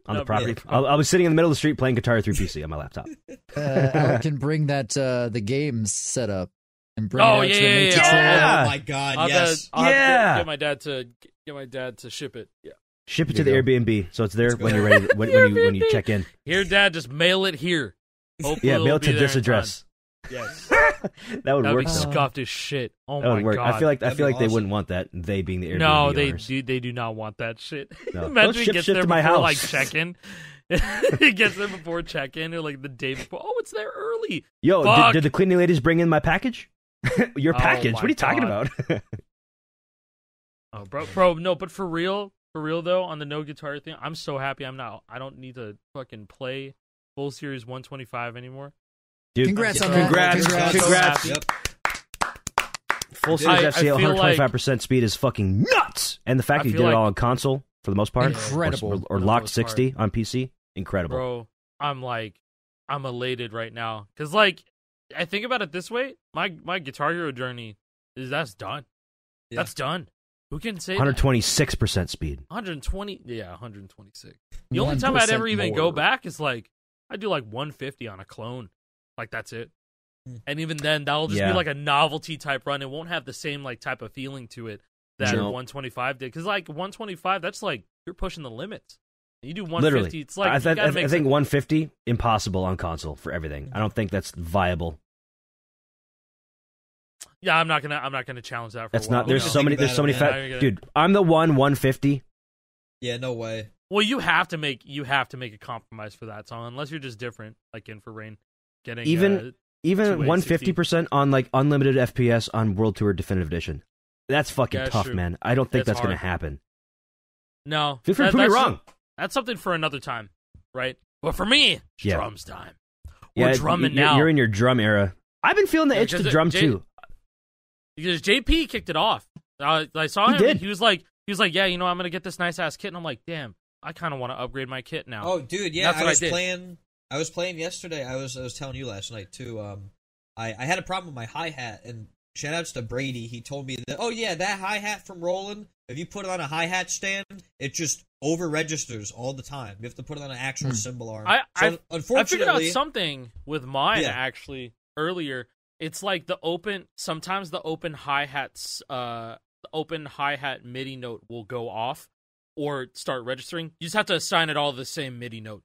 On No, the property. yeah. I'll be sitting in the middle of the street playing Guitar 3 PC on my laptop. Alec can bring that the games set up and bring Oh, it out to the yeah, Nature yeah, Trail. yeah. Oh my god, I'll yes. have to Yeah. get my dad to ship it. Yeah. Ship it to There the you Airbnb so it's there Let's when go. you're ready. When you check in. Here, Dad, just mail it here. Hopefully Yeah, it'll mail it be to there this in time. address. Yes. That would That'd work be though. scuffed as shit. Oh That my would work. god. I feel like That'd be they awesome. wouldn't want that. They being the Airbnb no, owners. they do not want that shit. No. Imagine Don't he ship gets shit there to my before house. like check-in. He gets there before check-in or like the day before. Oh, it's there early. Yo, Fuck. did the cleaning ladies bring in my package? Your Oh package? my What are you talking God. about? Oh, bro, no, but for real though, on the no guitar thing, I'm so happy I don't need to fucking play full series 125 anymore. Dude, Congrats on that. Congrats. Yep. Full series I FC feel 125% speed is fucking nuts. And the fact I that you feel did it like- all on console for the most part, Incredible. or For the locked most 60 on PC, incredible. Bro, I'm elated right now because like I think about it this way, my Guitar Hero journey that's done. Yeah. That's done. Who can say 126% speed. 120? Yeah, 126. The only time I'd 1% ever even more. go back is like I do like 150 on a clone. Like that's it. And even then, that'll just Yeah. be like a novelty type run. It won't have the same like type of feeling to it that No. 125 did. Because like 125, that's like you're pushing the limits. You do 150, Literally. it's like I, you gotta make I think 150, impossible on console for everything. I don't think that's viable. Yeah, I'm not gonna challenge that. For That's a while. not. There's No. so many. Think There's so many about it, man. fat. Dude, I'm the 150. Yeah, no way. Well, you have to make a compromise for that song, unless you're just different, like in for Rain, getting Even 280, 150% on like unlimited FPS on World Tour Definitive Edition. That's fucking Yeah, tough, true. man. I don't think That's that's going to hard. happen. no. Feel free to prove me that's- wrong. That's something for another time, right? But for me, it's Yeah. drums time. We're drumming you're, now. You're in your drum era. I've been feeling the Yeah, itch to because drum Jay- too. Because JP kicked it off. I saw He him. did. He was like, yeah, I'm gonna get this nice ass kit, and I'm like, damn, I kind of want to upgrade my kit now. Oh, dude, yeah, That's I what I was did. playing. I was playing yesterday. I was telling you last night too. I had a problem with my hi hat, and shout outs to Brady. He told me that. Oh yeah, that hi hat from Roland. If you put it on a hi hat stand, it just over registers all the time. You have to put it on an actual cymbal arm. I unfortunately, I figured out something with mine Yeah. actually earlier. It's like sometimes the open hi-hats, the open hi-hat MIDI note will go off or start registering. You just have to assign it all the same MIDI note.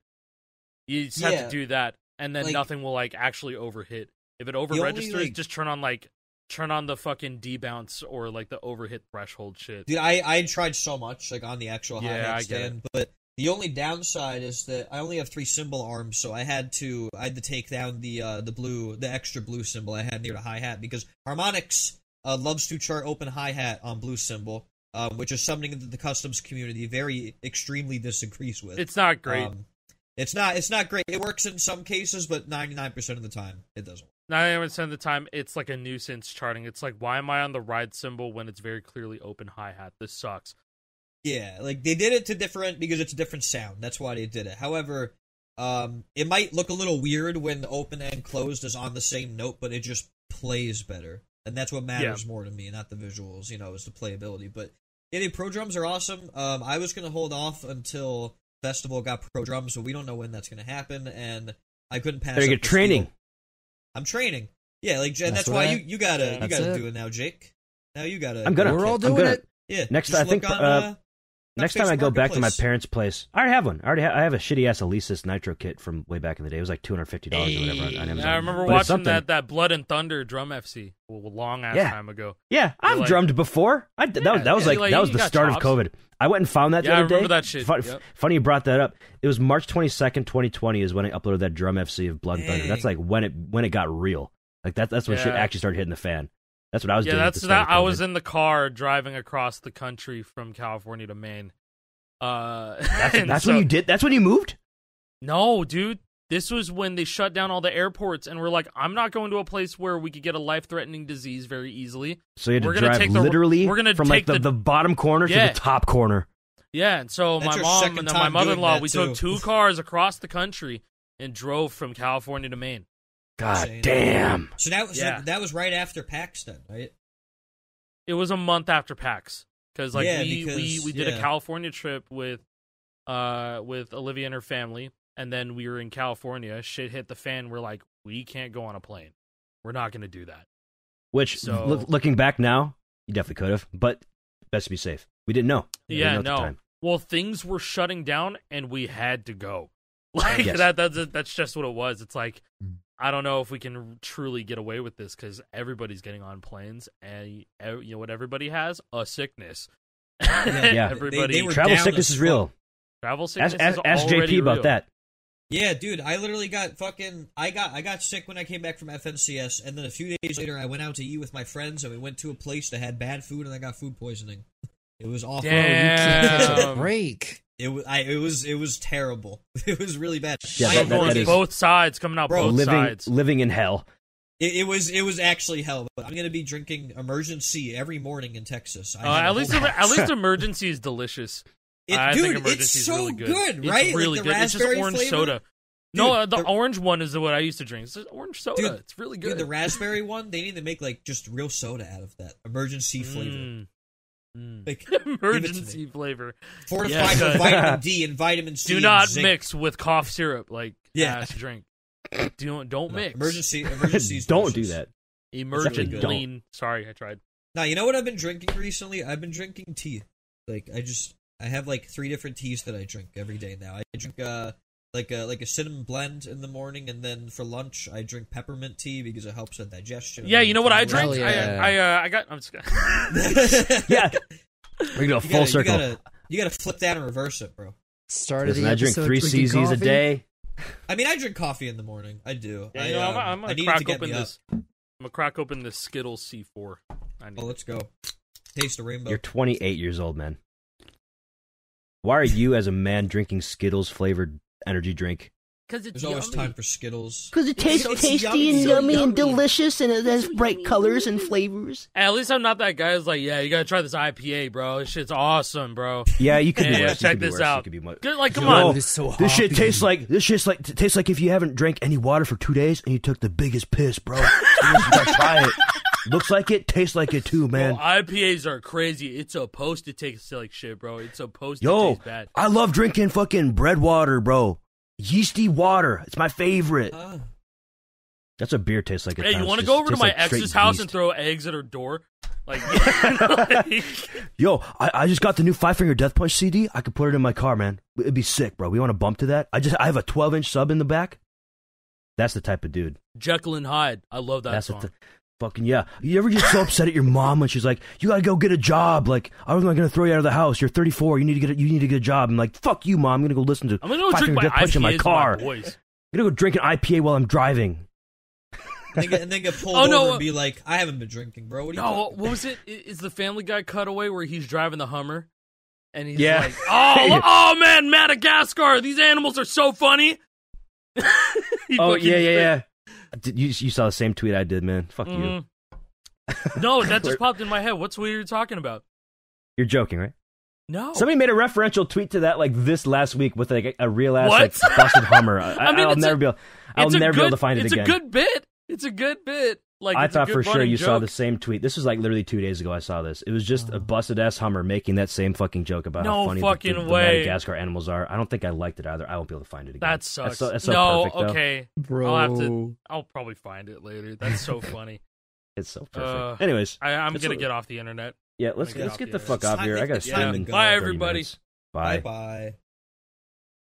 You just have Yeah. to do that, and then Like- nothing will like actually overhit. If it over only, registers, like- just turn on the fucking debounce or like the overhit threshold shit. Dude, I tried so much, like on the actual Yeah, hi-hat I get stand, but the only downside is that I only have 3 cymbal arms, so I had to take down the extra blue cymbal I had near the hi-hat, because Harmonix loves to chart open hi-hat on blue cymbal, which is something that the customs community very extremely disagrees with. It's not great. It's not great. It works in some cases, but 99% of the time it doesn't. 99% of the time, it's like a nuisance charting. It's like, why am I on the ride cymbal when it's very clearly open hi-hat? This sucks. Yeah, like they did it to different because it's a different sound. That's why they did it. However, it might look a little weird when the open and closed is on the same note, but it just plays better, and that's what matters more to me, not the visuals. Is the playability. But yeah, the pro drums are awesome. I was gonna hold off until Festival got pro drums, but we don't know when that's gonna happen, and I couldn't pass. Better up get the training. steal. I'm training. Yeah, like and that's what why I- you gotta That's it. do it now, Jake. Now you gotta. I'm gonna. We're all I'm doing gonna. it. Yeah. Next, just I think, look on, Next time I go back to my Marketplace. parents' place, I already have one. I have a shitty ass Alesis Nitro kit from way back in the day. It was like $250 or whatever on Amazon. Yeah, I remember But it's watching something. that Blood and Thunder drum FC a long ass Yeah. time ago. Yeah, I've like- drummed before. That was like, you the got start chops. of COVID. I went and found that the Yeah, I other day. remember that shit. Yep. Funny you brought that up. It was March 22nd, 2020 is when I uploaded that drum FC of Blood and Thunder. Dang. That's like when it got real. Like that's when shit Yeah. actually started hitting the fan. That's what I was Yeah, doing. at that's the start that. of I was COVID. in the car driving across the country from California to Maine. That's when you did. That's when you moved. No, dude. This was when they shut down all the airports, and we're like, I'm not going to a place where we could get a life-threatening disease very easily. So you had to We're gonna drive take the- literally we're gonna from like take the bottom corner to Yeah. the top corner. Yeah, and so That's my your mom second and time my mother-in-law, doing that, we too. took 2 cars across the country and drove from California to Maine. God Insane. damn. So Yeah. that was right after PAX then, right? It was a month after PAX because Yeah, we did a yeah. California trip with Olivia and her family, and then we were in California. Shit hit the fan. We're like, we can't go on a plane. We're not going to do that. Which, So- looking back now, you definitely could have, but best to be safe. We didn't know. We didn't know at the time. Well, things were shutting down, and we had to go. Like Yes. that's just what it was. It's like, I don't know if we can truly get away with this because everybody's getting on planes, and you know what everybody has? A sickness. Yeah. Everybody They were Travel down sickness as is real. travel sickness Ask is already JP about real. that. Yeah, dude, I literally got I got sick when I came back from FNCS, and then a few days later I went out to eat with my friends, and we went to a place that had bad food, and I got food poisoning. It was awful. Damn. Catch a break. It was terrible. It was really bad. Yeah, I'm that going is- both sides, coming out Bro, both sides. living in hell. It was actually hell. But I'm gonna be drinking emergency every morning in Texas. At least emergency is delicious. I think Dude, emergency it's is so really good. good, It's right? really Like the good. It's just raspberry orange flavor? soda. Dude, No, the the- orange one is what I used to drink. It's just orange soda. Dude, It's really good. Dude, the raspberry one, they need to make like just real soda out of that emergency flavor. Like, Emergency flavor. fortified Yeah, with good. vitamin D and vitamin C. Do and not zinc. mix with cough syrup like Yeah. ass drink. Don't No, mix. emergency. Don't do that. Emergent Definitely lean. Sorry, I tried. Now you know what I've been drinking recently? I've been drinking tea. Like I have like 3 different teas that I drink every day now. I drink like a cinnamon blend in the morning, and then for lunch I drink peppermint tea because it helps with digestion. Yeah, you know what I Hell drink? yeah. I got. I'm just gonna. Yeah. We're going to go full circle. You gotta flip that and reverse it, bro. Started Listen, the I drink episode 3 drinking CZs a coffee. day. I mean, I drink coffee in the morning. I do. Yeah, you know, I'm I gonna need it crack to get open me up. this. I'm gonna crack open this Skittles C4. I need Oh, let's go. Taste the rainbow. You're 28 years old, man. Why are you, as a man, drinking Skittles flavored energy drink? because it's There's always time for Skittles. Because it tastes so tasty yummy, and so yummy and yummy. delicious, and it has bright colors and flavors. At least I'm not that guy who's like, yeah, you gotta try this IPA, bro. This shit's awesome, bro. Yeah, you could be Yeah, worse. You check could be this worse. out. You could be much. Good, like, come Yo, on. It's so This shit hoppy. tastes like if you haven't drank any water for 2 days and you took the biggest piss, bro. You gotta try it. Looks like it, tastes like it too, man. Bro, IPAs are crazy. It's supposed to taste like shit, bro. It's supposed to Yo, taste bad. I love drinking fucking bread water, bro. Yeasty water. It's my favorite. That's what beer tastes like. At Hey, you times. want to Just go over to tastes my like straight ex's house yeast. and throw eggs at her door? Like, like Yo, I just got the new 5 Finger Death Punch CD. I could put it in my car, man. It'd be sick, bro. We want to bump to that? I have a 12-inch sub in the back. That's the type of dude. Jekyll and Hyde. I love that That's song. fucking yeah. You ever get so upset at your mom when she's like, "You gotta go get a job"? Like, I was not gonna throw you out of the house. You're 34. You need to get a job. I'm like, fuck you, mom. I'm gonna go listen to I'm gonna go 5 drink Finger my Death Punch in my IPAs car. with my boys. I'm gonna go drink an IPA while I'm driving. And then get pulled Oh, no, over and be like, I haven't been drinking, bro. What are you No, talking what was it? Is the Family Guy cutaway where he's driving the Hummer? And he's Yeah. like, oh man, Madagascar, these animals are so funny. He Oh fucking- yeah. You saw the same tweet I did, man. Fuck you. Mhm. No, that just popped in my head. What's what you're talking about? You're joking, right? No. Somebody made a referential tweet to that like this last week with like a real ass What? like busted Hummer. I'll it's never be able to find it again. It's a good bit. It's a good bit. Like, I it's a thought good for sure running you saw joke. the same tweet. This was like literally 2 days ago. I saw this. It was just a busted ass Hummer making that same fucking joke about No how funny fucking the way. Madagascar animals are. I don't think I liked it either. I won't be able to find it again. That sucks. That's so no, perfect, though. okay. Bro. I'll probably find it later. That's so funny. It's so perfect. Anyways, I'm It's gonna a- get off the internet. yeah, let's get get off the the fuck internet. off here. I gotta It's stream time in to go. Bye, 30 everybody. minutes. Bye. Bye.